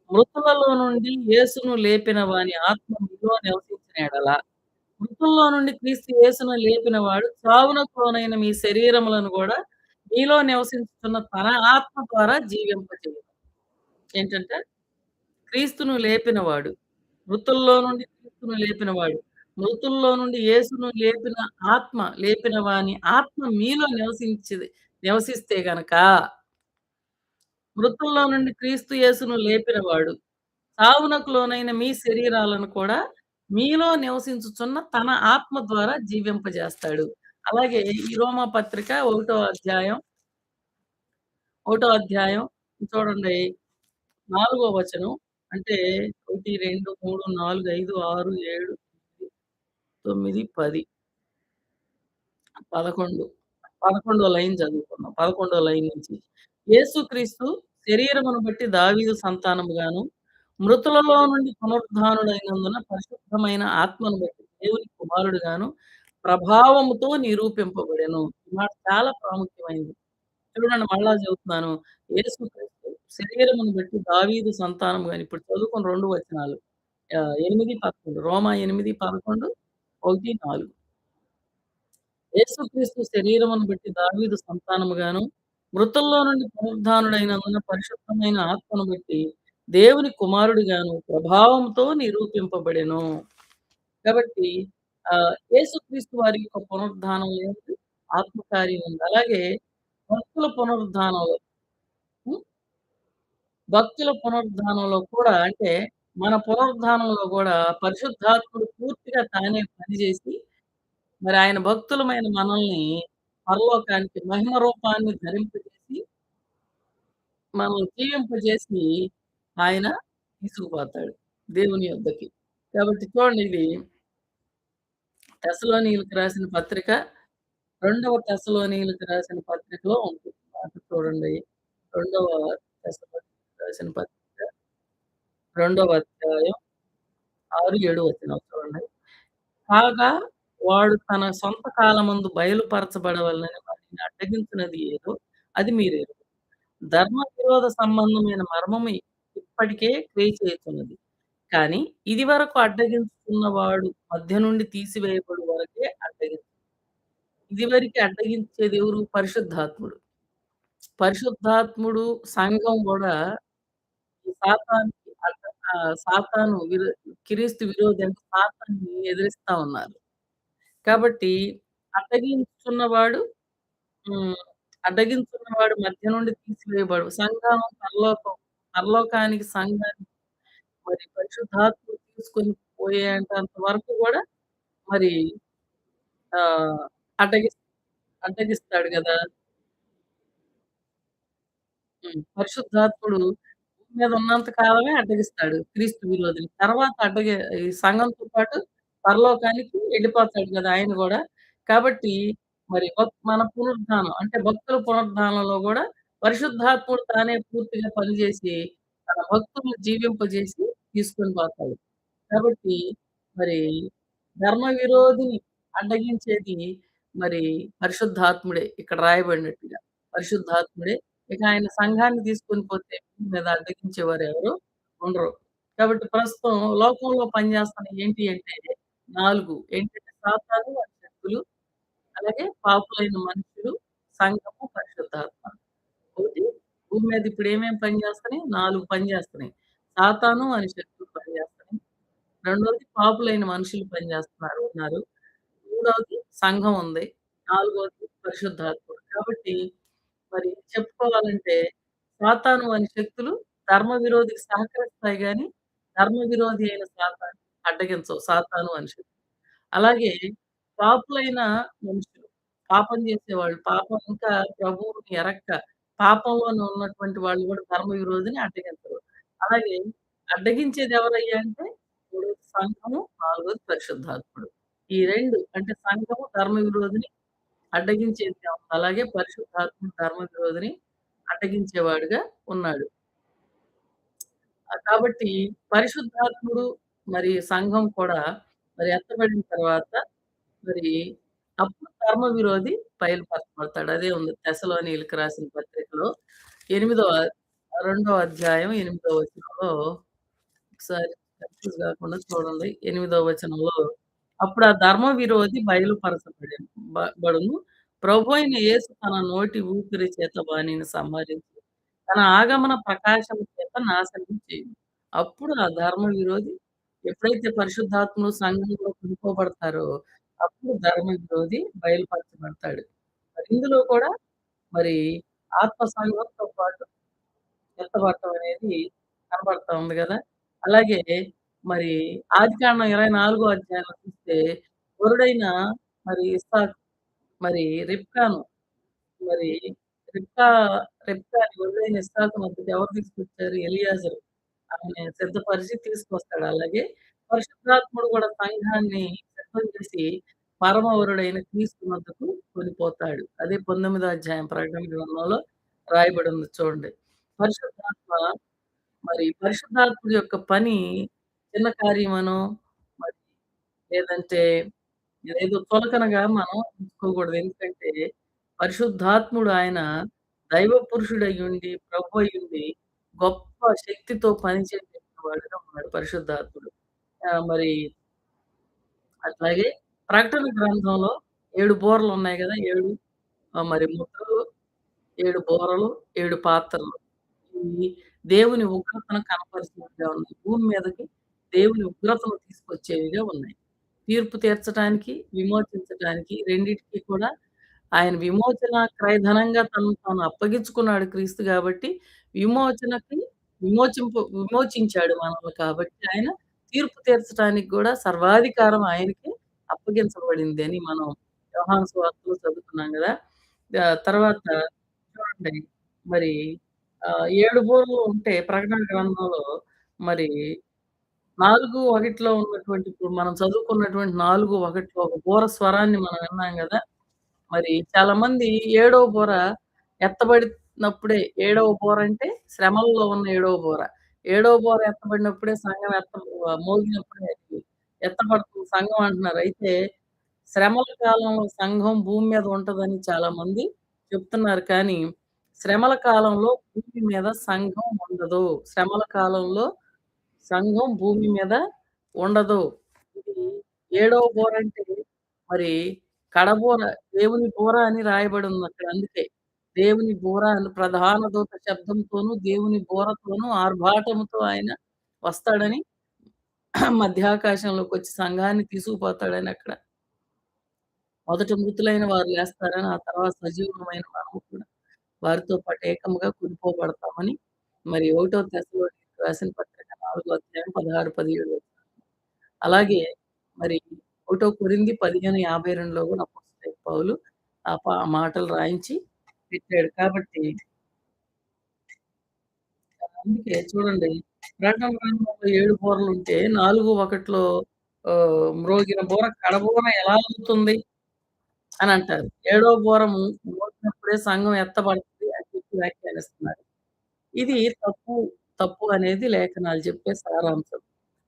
మృతులలో నుండి యేసును లేపిన వాని ఆత్మ మీలో నివసించిన యెడల మృతుల్లో నుండి క్రీస్తు యేసును లేపినవాడు చావునకు లోనైన మీ శరీరములను గూడా మీలో నివసించుతున్న తన ఆత్మ ద్వారా జీవింపజేయును. ఏంటంటే క్రీస్తును లేపినవాడు. మృతుల్లో నుండి క్రీస్తును లేపినవాడు. మృతుల్లో నుండి యేసును లేపిన ఆత్మ, లేపిన వాని ఆత్మ మీలో నివసిస్తే గనక మృతుల్లో నుండి క్రీస్తు యేసును లేపినవాడు. సావునకు లోనైన మీ శరీరాలను కూడా మీలో నివసించుచున్న తన ఆత్మ ద్వారా జీవింపజేస్తాడు. అలాగే ఈ రోమా పత్రిక ఒకటో అధ్యాయం చూడండి 4 వచనం అంటే 1, 2, 3, 4, 5, 6, 7, 9, 10, 11. 11 లైన్ చదువుకుందాం. 11 లైన్ నుంచి. యేసుక్రీస్తు శరీరమును బట్టి దావీదు సంతానముగాను, మృతులలో నుండి పునరుత్థానుడైనందున పరిశుద్ధమైన ఆత్మను బట్టి దేవుని కుమారుడుగాను ప్రభావముతో నిరూపింపబడెను. ఈ మాట చాలా ప్రాముఖ్యమైనది. చూడండి మళ్ళా చెబుతున్నాను. యేసుక్రీస్తు శరీరమును బట్టి దావీదు సంతానము గాని ఇప్పుడు చదువుకున్న 2 వచనాలు. 8, 11 రోమా 8, 11, 1, 4. యేసుక్రీస్తు శరీరమును బట్టి దావీదు సంతానముగాను, మృతుల్లో నుండి పునరుత్థానుడైనందున పరిశుద్ధమైన ఆత్మను బట్టి దేవుని కుమారుడిగాను ప్రభావంతో నిరూపింపబడెను. కాబట్టి యేసుక్రీస్తు వారి యొక్క పునరుద్ధానం లేదు. ఆత్మకార్యం ఉంది. అలాగే భక్తుల పునరుద్ధానంలో హ్మ్. భక్తుల పునరుద్ధానంలో కూడా అంటే మన పునరుద్ధానంలో గూడా పరిశుద్ధాత్ముడు పూర్తిగా తానే పనిజేసి మరి ఆయన భక్తులమైన మనల్ని పరలోకానికి మహిమ రూపాన్ని ధరింపజేసి, మనల్ని జీవింపజేసి ఆయన తీసుకుపోతాడు దేవుని యొద్దకి. కాబట్టి చూడండి ఇది తెస్సలోనీయులకు రాసిన పత్రిక, రెండవ తెస్సలోనీయులకు రాసిన పత్రికలో ఉంటుంది. మాట చూడండి. రెండవ తెస్సలోనీయులకు రాసిన పత్రిక, రెండవ అధ్యాయం 6, 7 వచనాలు చూడండి. కాగా వాడు తన సొంత కాలమందు బయలుపరచబడవలెనని వాటిని అడ్డగించినది ఏదో అది మీరెరుగరు. ధర్మ విరోధ సంబంధమైన మర్మము ఇప్పటికే క్రియ చేయుచున్నది. కానీ ఇదివరకు అడ్డగించుకున్నవాడు మధ్య నుండి తీసివేయబడు వరకే ఇదివరకే అడ్డగించేదెవరు? పరిశుద్ధాత్ముడు. పరిశుద్ధాత్ముడు సంఘం గూడా ఈ సాతానుకి సాతాను క్రీస్తు విరోధి అంటే సాతాన్ని ఎదిరిస్తా ఉన్నారు. కాబట్టి అడ్డగించుచున్నవాడు హ్మ్. అడ్డగించున్నవాడు మధ్య నుండి తీసివేయబడు. సంఘం పరలోకానికి సంఘాన్ని మరి పరిశుద్ధాత్ముడు తీసుకొని పోయేంతంత వరకు గూడా మరి ఆహ్, అడ్డగిస్ అడ్డగిస్తాడు గదా! పరిశుద్ధాత్ముడు భూమి మీద ఉన్నంత కాలమే అడ్డగిస్తాడు క్రీస్తు విరోధిని. తర్వాత ఈ సంఘంతో పాటు పరలోకానికి ఎళ్ళిపోతాడు గదా! ఆయన గూడా. కాబట్టి మరి మన పునరుద్ధానం అంటే భక్తుల పునరుద్ధానంలో గూడా పరిశుద్ధాత్ముడు తానే పూర్తిగా పనిజేసి తన భక్తుల్ని జీవింపజేసి తీసుకొని పోతాడు. కాబట్టి మరి ధర్మ విరోధిని అడ్డగించేది మరి పరిశుద్ధాత్ముడే ఇక్కడ రాయబడినట్టుగా. పరిశుద్ధాత్ముడే. ఇక ఆయన సంఘాన్ని తీసుకొని పోతే భూమి మీద అడ్డగించేవారు ఎవరు ఉండరు. కాబట్టి ప్రస్తుతం లోకంలో పనిచేస్తున్నయి ఏంటి అంటే 4 ఏంటంటే సాతాను వాని శక్తులు, అలాగే పాపులైన మనుషులు, సంఘము, పరిశుద్ధాత్మ. ఒకటి భూమి మీద ఇప్పుడు ఏమేం పని చేస్తున్నాయి? 4 పని చేస్తున్నాయి. సాతాను వాని శక్తులు పనిచేస్తున్నాయి. రెండోది పాపులైన మనుషులు ఉన్నారు. మూడవది సంఘం ఉంది. నాలుగోది పరిశుద్ధాత్ముడు. కాబట్టి మరి చెప్పుకోవాలంటే సాతాను అనే శక్తులు ధర్మ విరోధికి సహకరిస్తాయి గానీ, ధర్మ విరోధి అయిన సాతాన్ని అడ్డగించవు. సాతాను అనే శక్తులు. అలాగే పాపులైన మనుషులు, పాపం చేసేవాళ్ళు, పాపం ఇంకా ప్రభువుని ఎరక్క పాపంలోనే ఉన్నటువంటి వాళ్ళు గూడా ధర్మ విరోధిని అడ్డగించరు. అలాగే అడ్డగించేది ఎవరయ్యా అంటే మూడోది సంఘము, నాలుగోది పరిశుద్ధాత్ముడు. ఈ 2 అంటే సంఘము ధర్మ విరోధిని అడ్డగించేది ఎవరు? అలాగే పరిశుద్ధాత్ముడు ధర్మ విరోధిని అడ్డగించేవాడుగా ఉన్నాడు. కాబట్టి పరిశుద్ధాత్ముడు మరి సంఘం కూడా మరి ఎత్తబడిన తర్వాత మరి అప్పుడు ధర్మ విరోధి బయలుపరచబడతాడు. అదే ఉంది తెస్సలోనీయులకు రాసిన పత్రికలో ఎనిమిదవ రెండో అధ్యాయం 8వ వచనంలో ఒకసారి కన్‌ఫ్యూజ్ గాకుండా చూడండి. 8వ వచనంలో అప్పుడు ఆ ధర్మ విరోధి బయలుపరచబడెను. బడును. ప్రభువైన యేసు తన నోటి ఊపిరి చేత వానిని సంహరించి, తన ఆగమన ప్రకాశము చేత నాశనం చేయును. అప్పుడు ఆ ధర్మ విరోధి ఎప్పుడైతే పరిశుద్ధాత్ముడు సంఘంలో కొనుక్కోబడతారో, అప్పుడు ధర్మ విరోధి బయలుపరచబడతాడు. మరి ఇందులో కూడా మరి ఆత్మ సంఘంతో పాటు ఎత్తబడటం అనేది కనబడతా ఉంది గదా! అలాగే మరి ఆదికాండం 24 అధ్యాయంలో చూస్తే వరుడైన మరి ఇస్సాకు మరి రిబ్కాను మరి రిబ్కా రిబ్కాని వరుడైన ఇస్సాకు వద్దకు ఎవరు తీసుకొచ్చారు? ఎలియాజరు. ఆమె సిద్ధపరిచి తీసుకొస్తాడు. అలాగే పరిశుద్ధాత్ముడు గూడా సంఘాన్ని సిద్ధం చేసి పరమ వరుడైన క్రీస్తు వద్దకు కొనిపోతాడు. అదే 19 అధ్యాయం ప్రకటన గ్రంథంలో రాయబడింది చూడండి. పరిశుద్ధాత్మ మరి పరిశుద్ధాత్ముడి యొక్క పని చిన్న కార్యమనో, మరి లేదంటే ఏదో చులకనగా మనం ఉంచుకోకూడదు. ఎందుకంటే పరిశుద్ధాత్ముడు ఆయన దైవ పురుషుడయ్యుండి, ప్రభువయ్యుండి గొప్ప శక్తితో పని చేసేవాడుగా ఉన్నాడు పరిశుద్ధాత్ముడు. మరి అట్లాగే ప్రకటన గ్రంథంలో 7 బూరలున్నాయి గదా! 7 మరి ముద్రలు, 7 బూరలు, 7 పాత్రలు. ఇవి దేవుని ఉగ్రతను కనపరిచినట్టుగా ఉన్నాయి. భూమి మీదకి దేవుని ఉగ్రతను తీసుకొచ్చేవిగా ఉన్నాయి. తీర్పు తీర్చటానికి, విమోచించటానికి రెండిటికి కూడా ఆయన విమోచన క్రయధనంగా తనను తాను అప్పగించుకున్నాడు క్రీస్తు గాబట్టి, విమోచనకి విమోచించాడు మనల్ని కాబట్టి ఆయన తీర్పు తీర్చడానికి గూడా సర్వాధికారం ఆయనకే అప్పగించబడింది అని మనం యోహాను సువార్తలో చదువుకున్నాం గదా! తర్వాత చూడండి మరి 7 బూరలు ఉంటే ప్రకటన గ్రంథంలో మరి 4:1లో ఉన్నటువంటి ఇప్పుడు మనం చదువుకున్నటువంటి 4:1లో ఒక బూర స్వరాన్ని మనం విన్నాం గదా! మరి చాలామంది ఏడవ బూర ఎత్తబడినప్పుడే ఏడవ బూర అంటే శ్రమల్లో ఉన్న ఏడవ బూర. ఏడవ బూర ఎత్తబడినప్పుడే సంఘం మోగినప్పుడే అది ఎత్తబడుతుంది సంఘం అంటున్నారు. అయితే శ్రమల కాలంలో సంఘం భూమి మీద ఉంటదని చాలామంది చెప్తున్నారు. కానీ శ్రమల కాలంలో భూమి మీద సంఘం ఉండదు. శ్రమల కాలంలో సంఘం భూమి మీద ఉండదు. ఇది ఏడవ బూర అంటే మరి కడబూర, దేవుని బూర అని రాయబడుందక్కడ అందుకే. దేవుని బూర అని ప్రధాన దూత శబ్దంతోను, దేవుని బూరతోను, ఆర్భాటముతో ఆయన వస్తాడని మధ్యాకాశంలోకొచ్చి సంఘాన్ని తీసుకుపోతాడని అక్కడ. మొదట మృతులైన వారు లేస్తారని, ఆ తర్వాత సజీవమైన మనము కూడా వారితో పాటు ఏకముగా కొనిపోబడతామని మరి 1 తెస్సలోనికీయులకు రాసిన పత్రిక 4 అధ్యాయం 16, 17 అలాగే మరి 1 కొరింథీ 15:52లో గూడా అపోస్తలుడైన పౌలు ఆ మాటలు రాయించి పెట్టాడు. కాబట్టి అందుకే చూడండి ప్రకటన గ్రంథంలో 7 బూరలుంటే 4:1లో మ్రోగిన బూర కడబూర ఎలా అవుతుంది అనంటారు. ఏడో బూర మోగినప్పుడే సంఘం ఎత్తబడుతుంది అని చెప్పి వ్యాఖ్యానిస్తున్నారు. ఇది తప్పు అనేది లేఖనాలు చెప్పే సారాంశం.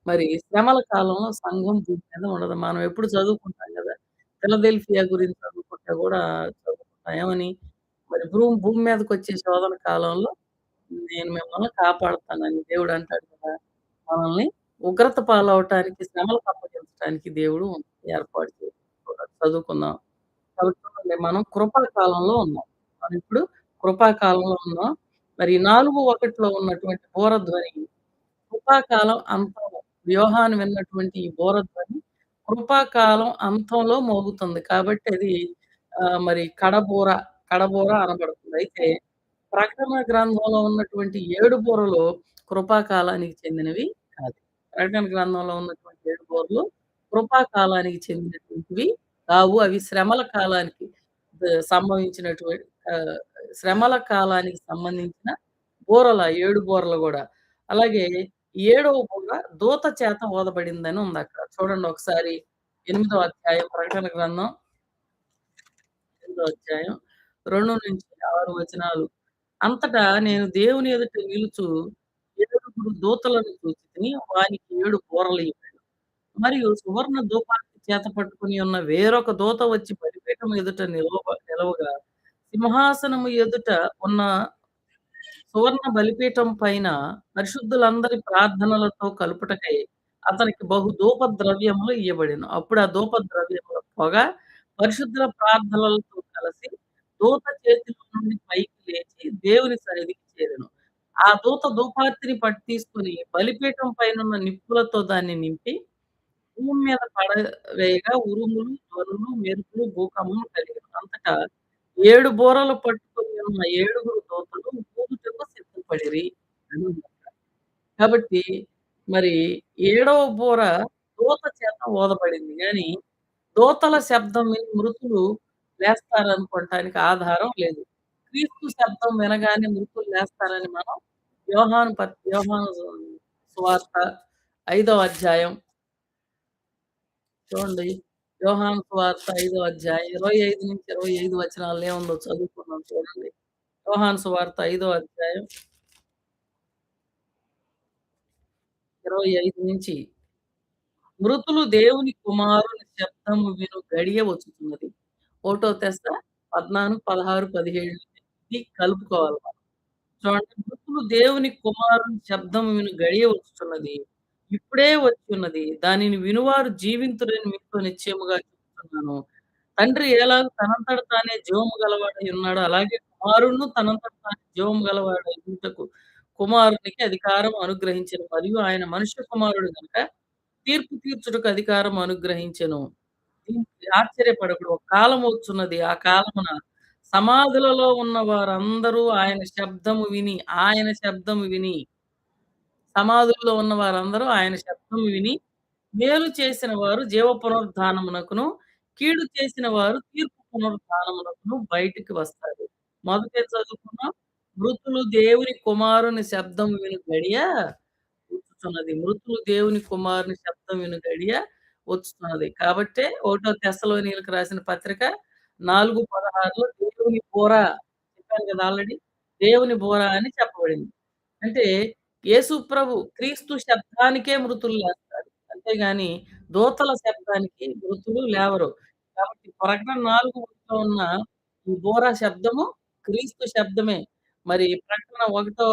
మరి శ్రమల కాలంలో సంఘం భూమి మీద ఉండదు. మనం ఎప్పుడు చదువుకుంటాం గదా! ఫిలదెల్ఫియా గురించి చదువుకుంటే గూడా చదువుకుంటాం. ఏమని? మరి భూమి మీదకొచ్చే శోధన కాలంలో నేను మిమ్మల్ని కాపాడుతానని దేవుడంటాడు కదా! మనల్ని ఉగ్రత పాలవటానికి, శ్రమలకు అప్పగించడానికి దేవుడు ఏర్పాటు చేసి చదువుకుందాం. కాబట్టి చూడండి మనం కృపాకాలంలో ఉన్నాం. మనం ఇప్పుడు కృపాకాలంలో ఉన్నాం. మరి 4:1లో ఉన్నటువంటి బూరధ్వని కృపాకాలం అంతంలో యోహాను విన్నటువంటి ఈ బూరధ్వని కృపాకాలం అంతంలో మోగుతుంది. కాబట్టి అది మరి కడబూర అనబడుతుంది. అయితే ప్రకటన గ్రంథంలో ఉన్నటువంటి 7 బూరలు కృపాకాలానికి చెందినవి కాదు. ప్రకటన గ్రంథంలో ఉన్నటువంటి 7 బూరలు కృపాకాలానికి చెందినటువంటివి కావు. అవి శ్రమల కాలానికి సంభవించినటువంటి ఆహ్, శ్రమల కాలానికి సంబంధించిన బూరల 7 బూరలు గూడా. అలాగే ఏడవ బూర దూత చేత ఊదబడిందని ఉందక్కడ. చూడండి ఒకసారి 8దో అధ్యాయం ప్రకటన గ్రంథం 8దో అధ్యాయం 2-6 వచనాలు. అంతటా నేను దేవుని ఎదుట నిలుచు ఏడుగురు దూతలను చూచితిని. వానికి 7 బూరలియ్యెను. మరియు సువర్ణ ధూపార్తి చేత పట్టుకొని ఉన్న వేరొక దూత వచ్చి బలిపీఠం ఎదుట నిలవగా సింహాసనము ఎదుట ఉన్న సువర్ణ బలిపీఠం పైన పరిశుద్ధులందరి ప్రార్థనలతో కలుపుటకై అతనికి బహు ధూప ద్రవ్యములు ఇయ్యబడెను. అప్పుడు ఆ ధూప ద్రవ్యముల పొగ పరిశుద్ధుల ప్రార్థనలతో కలిసి దూత చేతిలో నుండి పైకి లేచి దేవుని సన్నిధికి చేరెను. ఆ దూత ధూపార్తిని తీసుకొని బలిపీఠం పైనున్న నిప్పులతో దాన్ని నింపి భూమి మీద పడవేయగా ఉరుములు, ధ్వనులు, మెరుపులు, భూకంపం కలిగెను. అంతటా 7 బూరలు పట్టుకొని ఉన్న ఏడుగురు దూతలు ఊదుటకు సిద్ధపడిరి అని ఉంది. కాబట్టి మరి ఏడవ బూర దూత చేత ఊదబడింది గానీ, దూతల శబ్దం విని మృతులు లేస్తారనుకోవటానికి ఆధారం లేదు. క్రీస్తు శబ్దం వినగానే మృతులు లేస్తారని మనం యోహాను సువార్త 5వ అధ్యాయం చూడండి. యోహాను సువార్త 5వ అధ్యాయం 25-25 వచనాల్లో ఏముందో చదువుకుందాం చూడండి. యోహాను సువార్త 5వ అధ్యాయం 25 నుంచి మృతులు దేవుని కుమారుని శబ్దము విను గడియ వచ్చుతున్నది. ఒకటో తెస్స 14, 16, 17 ఇది కలుపుకోవాలి మనం. చూడండి. మృతులు దేవుని కుమారుని శబ్దము విను గడియ వచ్చుచున్నది. ఇప్పుడే వచ్చున్నది. దానిని వినువారు జీవింతురని మీతో నిశ్చయముగా చెప్తున్నాను. తండ్రి ఎలాగో తనంతట తానే జీవము గలవాడై ఉన్నాడో, అలాగే కుమారుడును తనంతట తానే జీవము గలవాడై ఉండుటకు కుమారునికి అధికారం అనుగ్రహించెను. మరియు ఆయన మనుష్య కుమారుడు గనుక తీర్పు తీర్చుటకు అధికారం అనుగ్రహించెను. దీనికి ఆశ్చర్యపడకుడు. ఒక కాలం వచ్చున్నది. ఆ కాలమున సమాధులలో ఉన్న వారందరూ ఆయన శబ్దము విని సమాధుల్లో ఉన్న వారందరూ ఆయన శబ్దము విని మేలు చేసిన వారు జీవ పునరుద్ధానమునకును, కీడు చేసిన వారు తీర్పు పునరుద్ధానమునకును బయటికి వస్తారు. మొదట ఏం చదువుకున్నాం? మృతులు దేవుని కుమారుని శబ్దం విను గడియ వచ్చుచున్నది. మృతులు దేవుని కుమారుని శబ్దం విను గడియ వచ్చుతున్నది. కాబట్టే ఒకటో తెస్సలోనీయులకు రాసిన పత్రిక 4:16లో దేవుని బూర చెప్పాను కదా ఆల్రెడీ. దేవుని బూర అని చెప్పబడింది. అంటే యేసు ప్రభు క్రీస్తు శబ్దానికే మృతులు లేస్తారు. అంతేగాని దూతల శబ్దానికి మృతులు లేవరు. కాబట్టి ప్రకటన 4:1లో ఉన్న ఈ బూర శబ్దము క్రీస్తు శబ్దమే. మరి ప్రకటన 1వ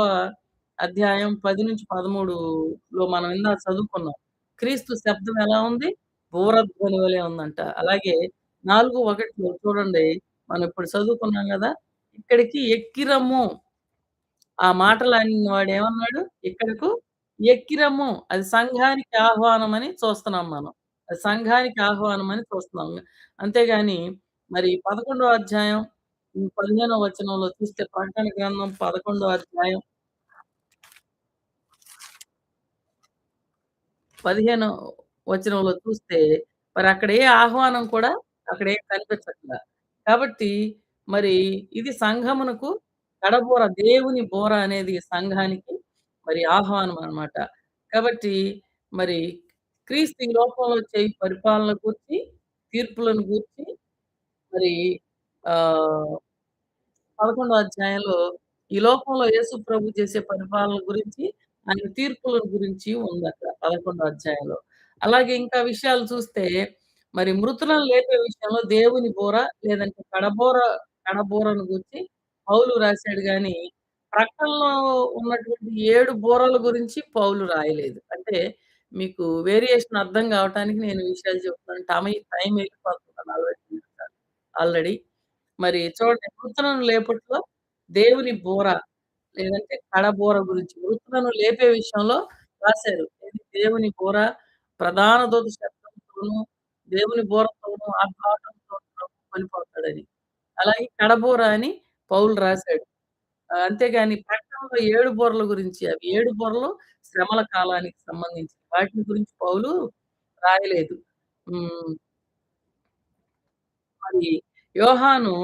అధ్యాయం 10-13లో మనం ఇందాక చదువుకున్నాం. క్రీస్తు శబ్దం ఎలా ఉంది? బూరధ్వని వలె ఉందంట. అలాగే 4:1లో చూడండి మనం ఇప్పుడు చదువుకున్నాం గదా! ఇక్కడికి ఎక్కిరమ్ము ఆ మాటలన్న వాడేమన్నాడు? ఇక్కడకు ఎక్కిరమ్ము. అది సంఘానికి ఆహ్వానమని చూస్తున్నాం మనం. అది సంఘానికి ఆహ్వానమని చూస్తున్నాం. అంతేగాని మరి 11వ అధ్యాయం 15వ వచనంలో చూస్తే ప్రకటన గ్రంథం 11వ అధ్యాయం 15 వచనంలో చూస్తే మరక్కడ ఏ ఆహ్వానం కూడా అక్కడేం కనిపించట్ల. కాబట్టి మరి ఇది సంఘమునకు కడబూర, దేవుని బూర అనేది సంఘానికి మరి ఆహ్వానం అన్నమాట. కాబట్టి మరి క్రీస్తు ఈ లోకంలో చేయి పరిపాలన గూర్చి, తీర్పులను గూర్చి మరి ఆహ్ 11 అధ్యాయంలో ఈ లోకంలో యేసు ప్రభు చేసే పరిపాలన గురించి, ఆయన తీర్పుల గురించి ఉందక్కడ 11 అధ్యాయంలో. అలాగే ఇంకా విషయాలు చూస్తే, మరి మృతులను లేపే విషయంలో దేవుని బూర లేదంటే కడబూరను గూర్చి పౌలు రాసాడు గానీ, ప్రకటనలో ఉన్నటువంటి 7 బూరల గురించి పౌలు రాయలేదు. అంటే మీకు వేరియేషన్ అర్థం గావటానికి నేను విషయాలు చెప్తున్నాను. టైం ఎళ్ళిపోతుంది 45 నిమిషాలు ఆల్రెడీ. మరి చూడండి మృతులను లేపుట్లో దేవుని బూర లేదంటే కడబూర గురించి మృతులను లేపే విషయంలో రాశారు. ఏది దేవుని బూర ప్రధాన దూత శబ్దంతోను, దేవుని బూరతోను, ఆర్భాటంతోను ప్రభు వెళ్ళిపోతాడని. అలాగే కడబూర అని పౌలు రాసాడు. అంతేగాని ప్రకటనలో 7 బూరల గురించి అవి 7 బూరలు శ్రమల కాలానికి సంబంధించి వాటిని గురించి పౌలు రాయలేదు. హ్మ్. మరి యోహాను,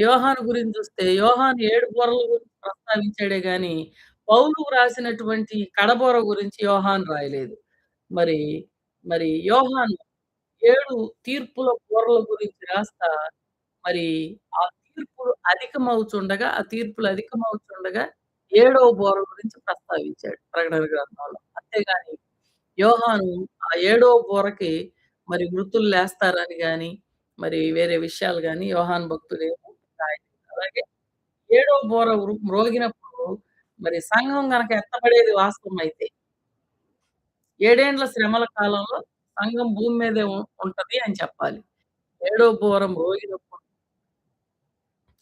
యోహాను గురించి చూస్తే, యోహాను 7 బూరల గురించి ప్రస్తావించాడే గాని, పౌలు రాసినటువంటి కడబూర గురించి యోహాను రాయలేదు. మరి, యోహాను 7 తీర్పుల బూరల గురించి రాస్తా, మరి ఆ తీర్పులు అధికమవుచుండగా, ఏడవ బూర గురించి ప్రస్తావించాడు ప్రకటన గ్రంథంలో. అంతేగాని యోహాను ఆ ఏడవ బూరకి మరి మృతులు లేస్తారని గాని, మరి వేరే విషయాలు గాని యోహాను భక్తుడేమో రాయలేదు. అలాగే ఏడవ బూర మ్రోగినప్పుడు మరి సంఘం గనక ఎత్తబడేది వాస్తవమైతే, ఏడేండ్ల శ్రమల కాలంలో సంఘం భూమి మీదే ఉంటది అని చెప్పాలి. ఏడో బూర మ్రోగినప్పుడు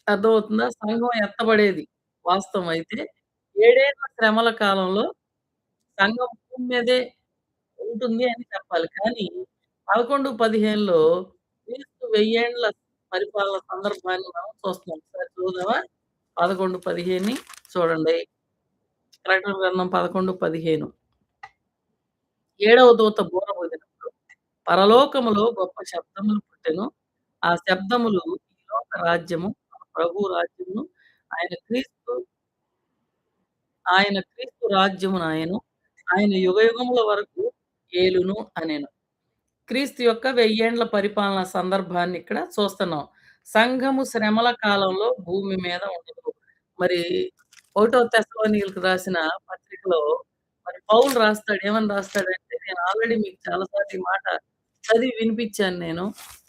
అర్థమవుతుందా? సంఘం ఎత్తబడేది వాస్తవం అయితే. ఏడేండ్ల శ్రమల కాలంలో సంఘం భూమి మీదే ఉంటుంది అని చెప్పాలి. కానీ 11, 15లో క్రీస్తు వెయ్యేండ్ల పరిపాలన సందర్భాన్ని మనం చూస్తున్నాం. ఒకసారి చూద్దామా? 11, 15 చూడండి. ప్రకటన గ్రంథం 11, 15. ఏడవ దూత బూర ఊదినప్పుడు పరలోకములో గొప్ప శబ్దములు పుట్టెను. ఆ శబ్దములు ఈ లోక రాజ్యము, మన ప్రభువు రాజ్యమును, ఆయన క్రీస్తు ఆయన క్రీస్తు రాజ్యమునాయెను. ఆయన యుగయుగముల వరకు ఏలును అనెను. క్రీస్తు యొక్క వెయ్యేండ్ల పరిపాలన సందర్భాన్ని ఇక్కడ చూస్తున్నాం. సంఘము శ్రమల కాలంలో భూమి మీద ఉండదు. మరి ఒకటో తెస్సలోనీయులకు రాసిన పత్రికలో మరి పౌలు రాస్తాడు. ఏమని రాస్తాడంటే, నేను ఆల్రెడీ మీకు చాలా సార్లు ఈ మాట చదివి వినిపించాను నేను.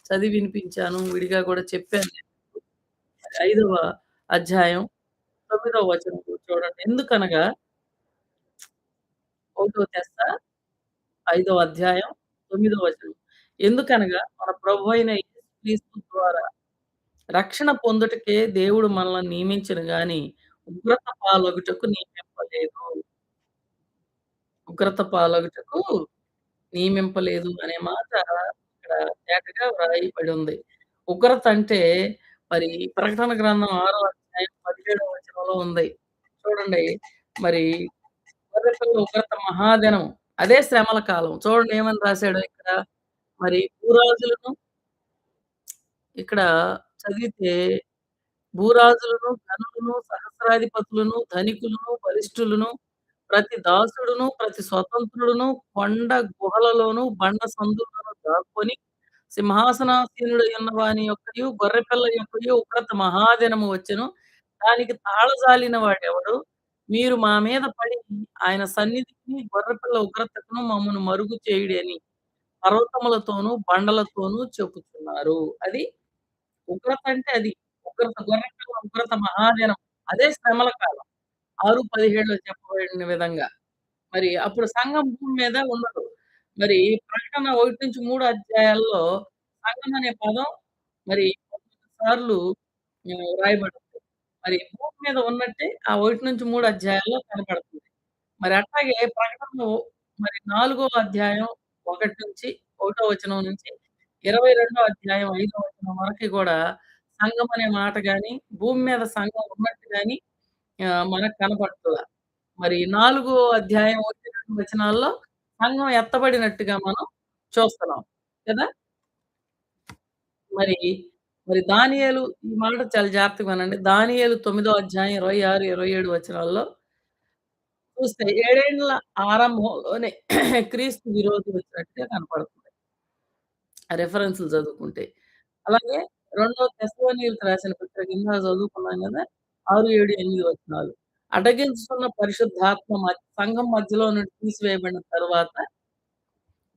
చదివి వినిపించాను. విడిగా కూడా చెప్పాను నేను. 5వ అధ్యాయం 9వ వచనం చూడండి. ఎందుకనగా ఒకటో తెస్స 5వ అధ్యాయం 9వ వచనం. ఎందుకనగా మన ప్రభువైన యేసుక్రీస్తు ద్వారా రక్షణ పొందుటకే దేవుడు మనల్ని నియమించెను గాని, ఉగ్రత పాలొగుటకు నియమింపలేదు. ఉగ్రత పాలొగుటకు నియమింపలేదు అనే మాట ఇక్కడ తేటగా వ్రాయబడి ఉంది. ఉగ్రత అంటే మరి ప్రకటన గ్రంథం 6వ అధ్యాయం 17వ వచనంలో ఉంది. చూడండి. మరి గొర్రెపిల్ల ఉగ్రత మహాదినం. అదే శ్రమల కాలం. చూడండి ఏమని రాసాడో ఇక్కడ. మరి భూరాజులను ఇక్కడ చదివితే భూరాజులను, ఘనులను, సహస్రాధిపతులను, ధనికులను, బలిష్ఠులను, ప్రతి దాసుడును, ప్రతి స్వతంత్రుడును కొండ గుహలలోను, బండ సందుల్లోను దాక్కొని సింహాసనాసీనుడైయున్న వాని యొక్కయు, గొర్రెపిల్ల యొక్కయు ఉగ్రత మహాదినము వచ్చెను. దానికి తాళజాలిన వాడెవడు? మీరు మా మీద పడి ఆయన సన్నిధికి, గొర్రెపిల్ల ఉగ్రతకును మమ్మను మరుగు చేయుడి అని పర్వతములతోనూ, బండలతోనూ చెప్పుచున్నారు. అది ఉగ్రత అంటే అది. ఉగ్రత గొర్రెపిల్ల ఉగ్రత మహాదినం. అదే శ్రమల కాలం. 6:17లో చెప్పబడిన విధంగా. మరి అప్పుడు సంఘం భూమి మీద ఉండదు. మరి ప్రకటన 1-3 అధ్యాయాల్లో సంఘం అనే పదం మరి 19 సార్లు వ్రాయబడుతుంది. మరి భూమి మీద ఉన్నట్టే ఆ 1-3 అధ్యాయాల్లో కనపడుతుంది. మరి అట్లాగే ప్రకటనలో మరి 4 అధ్యాయం 1 నుంచి, ఒకటో వచనం నుంచి 22 అధ్యాయం 5 వచనం వరకి గూడా సంఘం అనే మాట గాని, భూమి మీద సంఘం ఉన్నట్టు గాని మనకు కనపడట్ల. మరి 4 అధ్యాయం 1, 2 వచనాల్లో సంఘం ఎత్తబడినట్టుగా మనం చూస్తున్నాం. కదా! మరి, మరి దానియేలు ఈ మాట చాలా జాగ్రత్తగా వినండి. దానియేలు 9 అధ్యాయం 26, 27 వచనాల్లో చూస్తే ఏడేండ్ల ఆరంభంలోనే క్రీస్తు విరోధి వచ్చినట్టుగా కనపడుతుంది. రిఫరెన్స్‌లు చదువుకుంటే. అలాగే రెండో తెస్సలోనీయులకు రాసిన పత్రిక ఇందాక చదువుకున్నాం గదా! 6, 7, 8 వచనాలు. అడ్డగించుకున్న పరిశుద్ధాత్మ సంఘం మధ్యలో నుండి తీసివేయబడిన తరువాత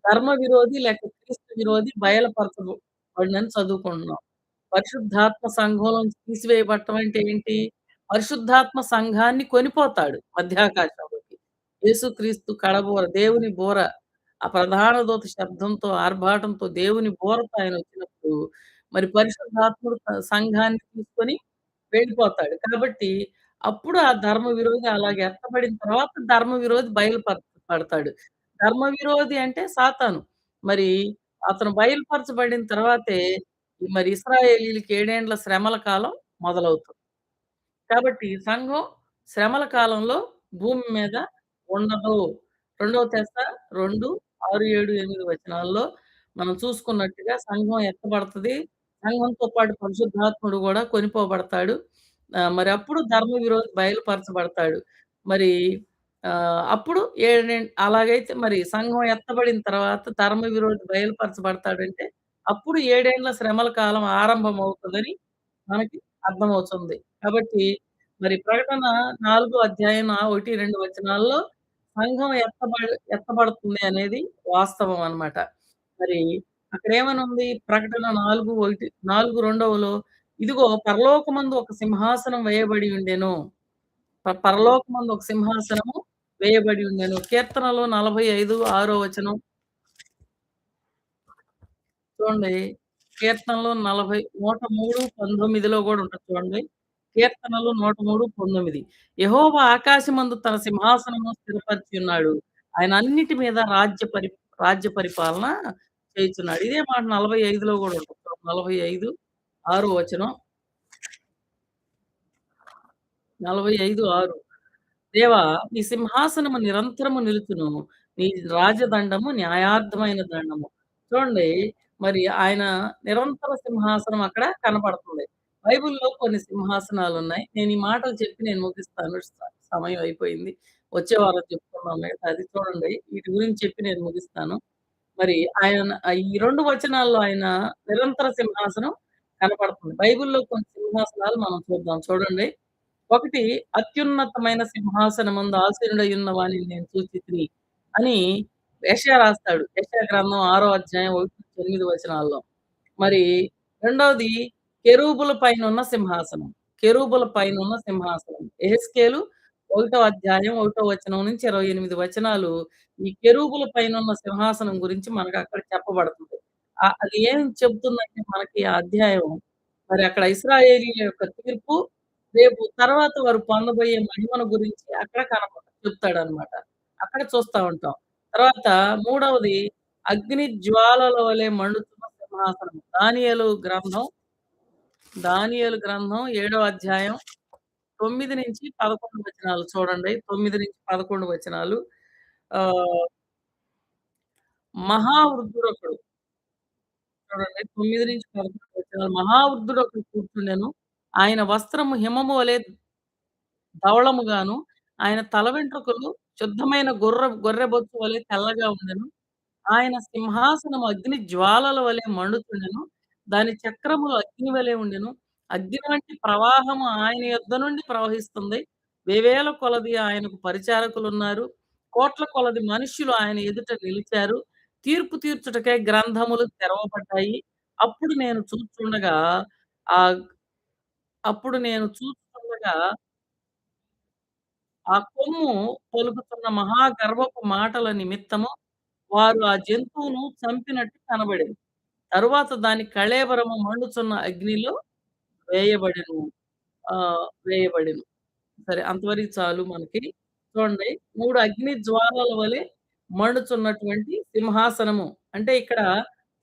ధర్మ విరోధి లేక క్రీస్తు విరోధి బయలుపరచబడిందని చదువుకుంటున్నాం. పరిశుద్ధాత్మ సంఘంలోంచి తీసివేయబడటం అంటే ఏంటి? పరిశుద్ధాత్మ సంఘాన్ని కొనిపోతాడు మధ్యాకాశంలోకి. యేసుక్రీస్తు కడబోర, దేవుని బోర, ఆ ప్రధాన దూత శబ్దంతో, ఆర్భాటంతో దేవుని బోరతో ఆయనొచ్చినప్పుడు, మరి పరిశుద్ధాత్ముడు సంఘాన్ని తీసుకొని వెళ్ళిపోతాడు. కాబట్టి అప్పుడు ఆ ధర్మ విరోధి అలాగ ఎత్తబడిన తర్వాత ధర్మ విరోధి పడతాడు. ధర్మ విరోధి అంటే సాతాను. మరి అతను బయలుపరచబడిన తర్వాతే మరి ఇశ్రాయేలీయులకి ఏడేండ్ల శ్రమల కాలం మొదలవుతుంది. కాబట్టి సంఘం శ్రమల కాలంలో భూమి మీద ఉండదు. రెండవ తెస్స 2, 6, 7, 8 వచనాల్లో మనం చూసుకున్నట్టుగా సంఘం ఎత్తబడతది. సంఘంతో పాటు పరిశుద్ధాత్ముడు గూడా కొనిపోబడతాడు. మరి అప్పుడు ధర్మ విరోధి బయలుపరచబడతాడు. మరి అప్పుడు అలాగైతే మరి సంఘం ఎత్తబడిన తర్వాత ధర్మ విరోధి బయలుపరచబడతాడంటే, అప్పుడు ఏడేండ్ల శ్రమల కాలం ఆరంభమవుతదని మనకి అర్థమవుతుంది. కాబట్టి మరి ప్రకటన 4 అధ్యాయం 1, 2 వచనాల్లో సంఘం ఎత్తబడుతుంది అనేది వాస్తవం అన్నమాట. మరి అక్కడేమనుంది ప్రకటన 4, రెండవలో ఇదిగో పరలోకమందు ఒక సింహాసనం వేయబడి ఉండెను. పరలోకమందు ఒక సింహాసనము వేయబడి ఉండెను. కీర్తనలు 45 ఆరో వచనం చూడండి. కీర్తనలు 40 103, 19లో గూడా ఉంటది చూడండి. కీర్తనలు 103, 19 యెహోవా ఆకాశమందు తన సింహాసనము స్థిరపరిచి ఉన్నాడు. ఆయన అన్నిటి మీద రాజ్య పరిపాలన చేయుచున్నాడు. ఇదే మాట 45లో గూడా ఉంటది. 45 ఆరో వచనం. 45, 6 దేవా! నీ సింహాసనము నిరంతరము నిలుచును. నీ రాజదండము న్యాయార్థమైన దండము. చూడండి మరి ఆయన నిరంతర సింహాసనం అక్కడ కనపడుతుంది. బైబిల్‌లో కొన్ని సింహాసనాలున్నాయి. నేను ఈ మాటలు చెప్పి నేను ముగిస్తాను. సమయం అయిపోయింది. వచ్చే వారం చెప్పుకుందాం మిగతాది. చూడండి వీటి గురించి చెప్పి నేను ముగిస్తాను. మరి ఆయన ఈ 2 వచనాల్లో ఆయన నిరంతర సింహాసనం కనపడుతుంది. బైబిల్‌లో కొన్ని సింహాసనాలు మనం చూద్దాం. చూడండి. ఒకటి అత్యున్నతమైన సింహాసనమందు ఆసీనుడయ్యున్న వానిని నేను చూచితిని అని యెషయా రాస్తాడు. యెషయా గ్రంథం 6 అధ్యాయం 1-8 వచనాల్లో. మరి రెండోది కెరూబుల పైనున్న సింహాసనం. కెరూబుల పైనున్న సింహాసనం. యెహెజ్కేలు 1 అధ్యాయం 1 వచనం నుంచి 28 వచనాలు ఈ కెరూబుల పైనున్న సింహాసనం గురించి మనకక్కడ చెప్పబడుతుంది. అది ఏం చెప్తుందంటే మనకి ఆ అధ్యాయం మరి అక్కడ ఇశ్రాయేలీయుల యొక్క తీర్పు, రేపు తర్వాత వారు పొందబోయే మహిమను గురించి అక్కడ చెప్తాడన్నమాట. అక్కడ చూస్తా ఉంటాం. తర్వాత మూడవది అగ్ని జ్వాలల వలె మండుతున్న సింహాసనం. దానియేలు గ్రంథం 7 అధ్యాయం 9-11 వచనాలు చూడండి. 9-11 వచనాలు. ఆహ్, మహావృద్ధుడొకడు చూడండి 9-11 వచనాలు. మహావృద్ధుడొకడు కూర్చుండెను. ఆయన వస్త్రము హిమము వలె ధవళముగాను, ఆయన తల వెంట్రుకలు శుద్ధమైన గొర్రెబొచ్చు వలె తెల్లగా ఉండెను. ఆయన సింహాసనము అగ్ని జ్వాలల వలె మండుచుండెను. దాని చక్రములు అగ్ని వలె ఉండెను. అగ్ని వంటి ప్రవాహము ఆయన యొద్ద నుండి ప్రవహిస్తుంది. వేవేల కొలది ఆయనకు పరిచారకులున్నారు. కోట్ల కొలది మనుష్యులు ఆయన ఎదుట నిలిచారు. తీర్పు తీర్చుటకై గ్రంథములు తెరవబడ్డాయి. అప్పుడు నేను చూస్తుండగా ఆహ్, అప్పుడు నేను చూస్తుండగా ఆ కొమ్ము పలుకుతున్న మహా గర్వపు మాటల నిమిత్తము వారు ఆ జంతువును చంపినట్టు కనబడింది. తరువాత దాని కళేబరము మండుచున్న అగ్నిలో వేయబడెను. వేయబడెను. సరే అంతవరకు చాలు మనకి. చూడండి 3 అగ్ని జ్వాలల వలె మండుచున్నటువంటి సింహాసనము. అంటే ఇక్కడ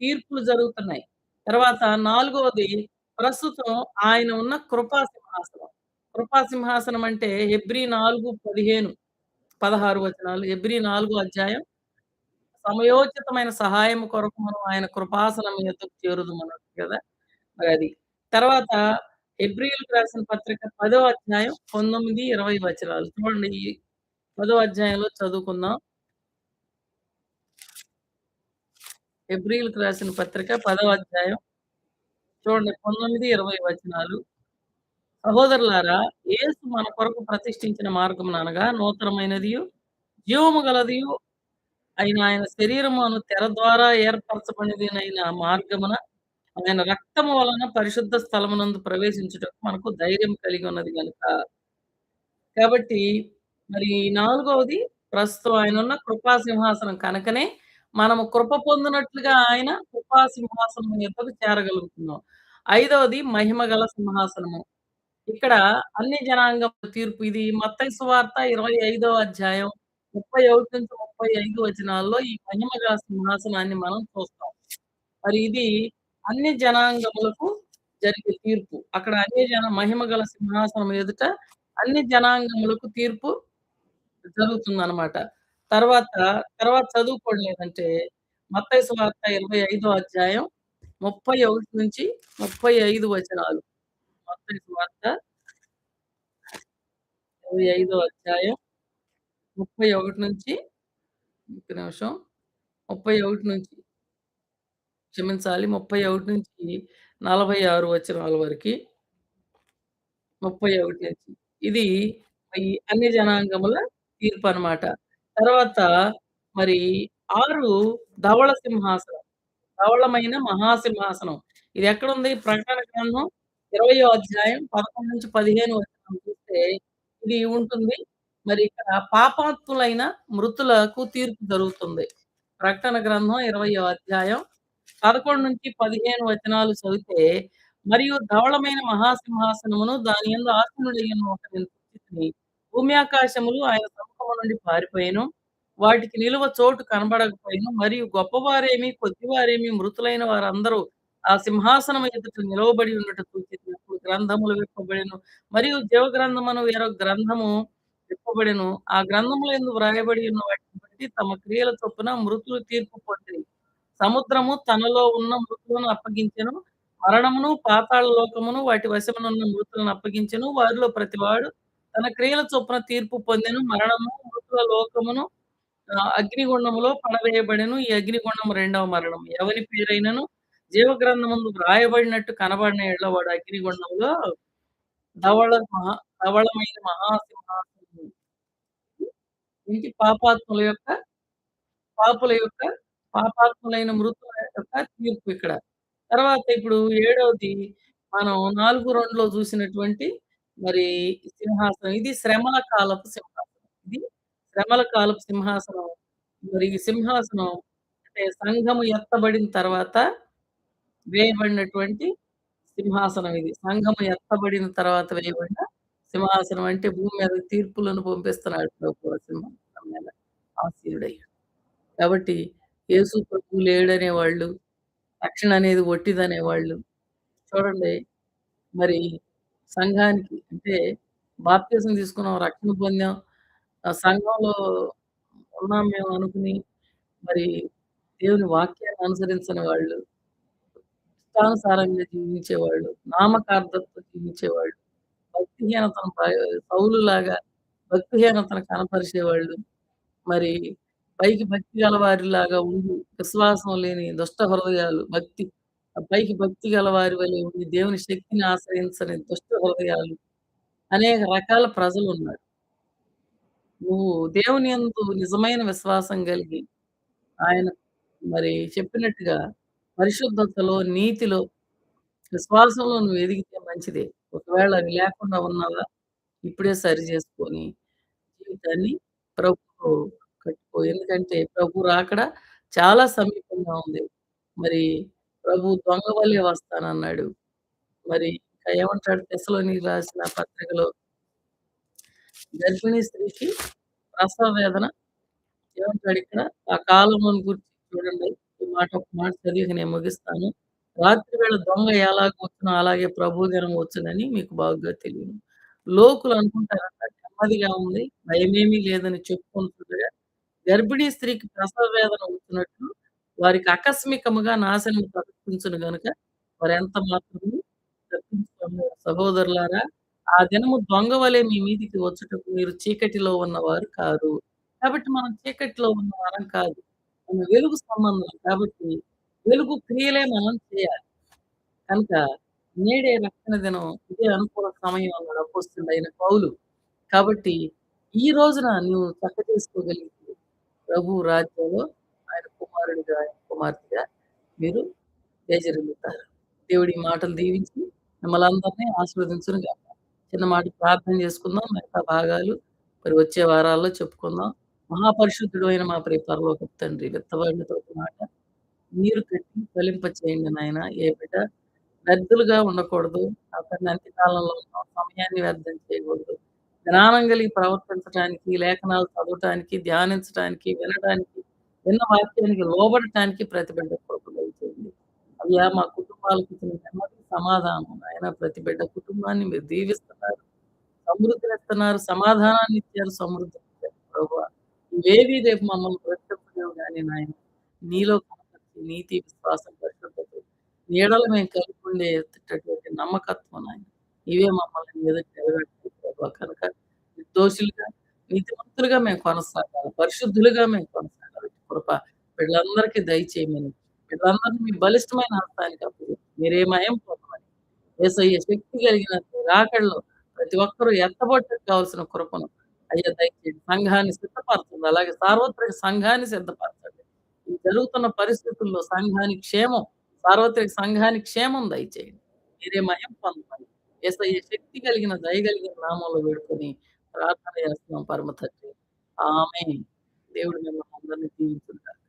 తీర్పులు జరుగుతున్నాయి. తర్వాత నాలుగవది ప్రస్తుతం ఆయన ఉన్న కృపా సింహాసనం. కృపా సింహాసనం అంటే హెబ్రీ 4, 15, 16 వచనాలు. హెబ్రీ 4 అధ్యాయం సమయోచితమైన సహాయం కొరకు మనం ఆయన కృపాసనం యొద్దకు చేరుదుమన్నట్టు కదా! మరది. తర్వాత హెబ్రీయులకు రాసిన పత్రిక 10వ అధ్యాయం 19, 20 వచనాలు. చూడండి ఈ 10వ అధ్యాయంలో చదువుకుందాం. హెబ్రీయులకు రాసిన పత్రిక 10వ అధ్యాయం చూడండి 19, 20 వచనాలు. సహోదరులారా, యేసు మన కొరకు ప్రతిష్ఠించిన మార్గముననగా నూతనమైనదియు, జీవము గలదియు అయిన ఆయన శరీరము అను తెర ద్వారా ఏర్పరచబడినదైన మార్గమున ఆయన రక్తము వలన పరిశుద్ధ స్థలమునందు ప్రవేశించుటకు మనకు ధైర్యం కలిగి ఉన్నది గనుక కాబట్టి మరి నాలుగవది ప్రస్తుతం ఆయనున్న కృపా సింహాసనం కనుకనే మనము కృప పొందినట్లుగా ఆయన కృపా సింహాసనం యొద్దకు చేరగలుగుతున్నాం. ఐదవది మహిమ గల సింహాసనము. ఇక్కడ అన్ని జనాంగముల తీర్పు ఇది మత్తయి సువార్త 25వ అధ్యాయం 31-35 వచనాల్లో ఈ మహిమ గల సింహాసనాన్ని మనం చూస్తాం. మరి ఇది అన్ని జనాంగములకు జరిగే తీర్పు. అక్కడ మహిమ గల సింహాసనం ఎదుట అన్ని జనాంగములకు తీర్పు జరుగుతుందనమాట. తర్వాత, తర్వాత చదువుకోండి లేదంటే మత్తయి సువార్త 25వ అధ్యాయం 31-35 వచనాలు. మత్తయి సువార్త 25వ అధ్యాయం 31 నుంచి ఒక్క నిమిషం 31 నుంచి క్షమించాలి. 31-46 వచనాల వరకి. 31 నుంచి. ఇది ఈ అన్ని జనాంగముల తీర్పనమాట. తర్వాత మరి 6 ధవళ సింహాసనం. ధవళమైన మహాసింహాసనం. ఇదెక్కడుంది? ప్రకటన గ్రంథం 20వ అధ్యాయం 11-15 వచనం చూస్తే ఇది ఉంటుంది. మరి ఇక్కడ పాపాత్ములైన మృతులకు తీర్పు జరుగుతుంది. ప్రకటన గ్రంథం 20వ అధ్యాయం 11-15 వచనాలు చదివితే, మరియు ధవళమైన మహాసింహాసనమును దాని యందు ఆసీనుడైన ఒకనిని చూచితిని. భూమి ఆకాశములు ఆయన సముఖము నుండి పారిపోయెను. వాటికి నిలువ చోటు కనబడకపోయెను. మరియు గొప్పవారేమి, కొద్దివారేమి మృతులైన వారందరూ ఆ సింహాసనము ఎదుట నిలవబడి ఉండుట చూచితిని. అప్పుడు గ్రంథములు విప్పబడెను. మరియు జీవగ్రంథమను వేరొక గ్రంథము విప్పబడెను. ఆ గ్రంథములందు వ్రాయబడి ఉన్న వాటిని బట్టి తమ క్రియల చొప్పున మృతులు తీర్పు పొందిరి. సముద్రము తనలో ఉన్న మృతులను అప్పగించెను. మరణమును, పాతాళ లోకమును వాటి వశమునున్న మృతులను అప్పగించెను. వారిలో ప్రతివాడు తన క్రియల చొప్పున తీర్పు పొందెను. మరణము, మృతుల లోకమును అగ్నిగుండములో పడవేయబడెను. ఈ అగ్నిగుండము రెండవ మరణం. ఎవని పేరైనను జీవగ్రంథమందు వ్రాయబడినట్టు కనబడిన యెడల వాడు అగ్నిగుండంలో ధవళ మహా ధవళమైన మహాసింహాసనము ఇంటి పాపుల యొక్క పాపాత్ములైన మృతుల యొక్క తీర్పు ఇక్కడ. తర్వాత ఇప్పుడు ఏడవది మనం 4:2లో చూసినటువంటి మరి సింహాసనం. ఇది శ్రమల కాలపు సింహాసనం. ఇది శ్రమల కాలపు సింహాసనం. మరి ఈ సింహాసనం అంటే సంఘము ఎత్తబడిన తర్వాత వేయబడినటువంటి సింహాసనం ఇది. సంఘము ఎత్తబడిన తర్వాత వేయబడిన సింహాసనం అంటే భూమి మీద తీర్పులను పంపిస్తున్నాడు ప్రభు ఆ సింహాసనం మీద ఆసీనుడై. కాబట్టి యేసు ప్రభువు లేడనేవాళ్ళు, రక్షణ అనేది ఒట్టిదనేవాళ్ళు. చూడండి మరి సంఘానికి అంటే బాప్తిసం తీసుకున్నాం, రక్షణ పొందాం. సంఘంలో ఉన్నాం మేము అనుకుని మరి దేవుని వాక్యాన్ని అనుసరించని వాళ్ళు, ఇష్టానుసారంగా జీవించేవాళ్ళు, నామకార్థంతో జీవించేవాళ్ళు, భక్తిహీనతను సౌలులాగా భక్తిహీనతను కనపరిచేవాళ్ళు, మరి పైకి భక్తి గలవారిలాగా ఉండి, విశ్వాసం లేని దుష్ట హృదయాలు, పైకి భక్తి గలవారి వలె ఉండి, దేవుని శక్తిని ఆశ్రయించని దుష్ట హృదయాలు, అనేక రకాల ప్రజలున్నారు. నువ్వు దేవుని యందు నిజమైన విశ్వాసం కలిగి, ఆయన మరి చెప్పినట్టుగా పరిశుద్ధతలో, నీతిలో, విశ్వాసంలో నువ్వు ఎదిగితే మంచిదే. ఒకవేళ అవి లేకుండా ఉన్నావా? ఇప్పుడే సరి చేసుకొని జీవితాన్ని ప్రభువుతో కట్టుకో. ఎందుకంటే ప్రభు రాకడ చాలా సమీపంగా ఉంది. మరి ప్రభు దొంగ వలె వస్తానన్నాడు. మరి ఇంకా ఏమంటాడు తెస్సలోనికీయులకు రాసిన పత్రికలో గర్భిణీ స్త్రీకి ప్రసవ వేదన ఏమంటాడిక్కడ? ఆ కాలమును గురించి చూడండి. ఈ మాట ఒక మాట చదివి నేను ముగిస్తాను. రాత్రి వేళ దొంగ ఎలాగ వచ్చునో అలాగే ప్రభు దినం వచ్చునని మీకు బాగుగా తెలియను. లోకులు అనుకుంటారట నెమ్మదిగా ఉంది, భయమేమీ లేదని చెప్పుకొనుచుండగా, గర్భిణీ స్త్రీకి ప్రసవ వేదన వచ్చినట్లు వారికి ఆకస్మికముగా నాశనము తప్పించును గనుక వారెంత మాత్రము తప్పించుకొనలేరు. సహోదరులారా, ఆ దినము దొంగ వలె మీ మీదికి వచ్చుటకు మీరు చీకటిలో ఉన్నవారు కారు. కాబట్టి మనం చీకటిలో ఉన్నవారం కాదు. మనం వెలుగు సంబంధులం కాబట్టి వెలుగు క్రియలే మనం చేయాలి. కనుక నేడే రక్షణ దినం, ఇదే అనుకూల సమయం అన్నాడు అపోస్తలుడైన పౌలు. కాబట్టి ఈ రోజున నువ్వు చేసుకోగలిగితే ప్రభు రాజ్యంలో ఆయన కుమారుడిగా, ఆయన కుమార్తెగా మీరు తేజరిల్లుతారు. దేవుడు ఈ మాటలు దీవించి మిమ్మల్నందరిని ఆశీర్వదించును గాక. చిన్న మాట ప్రార్థన చేసుకుందాం. మిగతా భాగాలు మరి వచ్చే వారాల్లో చెప్పుకుందాం. మహాపరిశుద్ధుడు అయిన మా ప్రియ పరలోకపు తండ్రి, విత్తబడిన ప్రతి మాట నీరు కట్టి ఫలింపచేయండి నాయన. ఏ బిడ్డ వ్యర్థులుగా ఉండకూడదు. ఆ తండ్రి అంత్యకాలంలో ఉన్నాం. సమయాన్ని వ్యర్థం చేయకూడదు. జ్ఞానం కలిగి ప్రవర్తించటానికి, లేఖనాలు చదవటానికి, ధ్యానించటానికి, వినడానికి, విన్న వాక్యానికి లోబడటానికి ప్రతి బిడ్డ కృప దయచేయండి. అయ్యా! మా కుటుంబాలకు ఇచ్చిన నెమ్మది, సమాధానం నాయన ప్రతి బిడ్డ కుటుంబాన్ని మీరు దీవిస్తున్నారు. సమృద్ధినిస్తున్నారు, సమాధానాన్నిచ్చారు, సమృద్ధినిచ్చారు ప్రభువా. ఇవేవి రేపు మమ్మల్ని బ్రతికించలేవు గాని నాయన. నీలో కనపరిచే నీతి, విశ్వాసం, పరిశుద్ధత నీడలో మేము కలిగి ఉండేటటువంటి నమ్మకత్వం నాయన. ఇవే మమ్మల్ని ఎదుట నిలబెడతాయి ప్రభా. కనుక నిర్దోషులుగా, నీతిమంతులుగా మేము కొనసాగాలి. పరిశుద్ధులుగా మేము కొనసాగాలి. కృప వీళ్ళందరికీ దయచేయమని, వీళ్ళందరినీ మీ బలిష్టమైన హస్తానికి అప్పగిస్తూ మీరే మహిమ పొందమని, యేసయ్య శక్తి కలిగిన రాకడలో ప్రతి ఒక్కరూ ఎత్తబడటానికి కావాల్సిన కృపను అయ్యా దయచేయండి. సంఘాన్ని సిద్ధపరచండి. అలాగే సార్వత్రిక సంఘాన్ని సిద్ధపరచండి. ఈ జరుగుతున్న పరిస్థితుల్లో సంఘానికి క్షేమం, సార్వత్రిక సంఘానికి క్షేమం దయచేయండి. మీరే మహిమ పొందమని యేసయ్య శక్తి కలిగిన, దయ కలిగిన నామంలో వేడుకొని ప్రార్థన చేస్తున్నాం పరమ తండ్రి. ఆమేన్. దేవుడు మిమ్మల్ని అందరిని దీవించును గాక.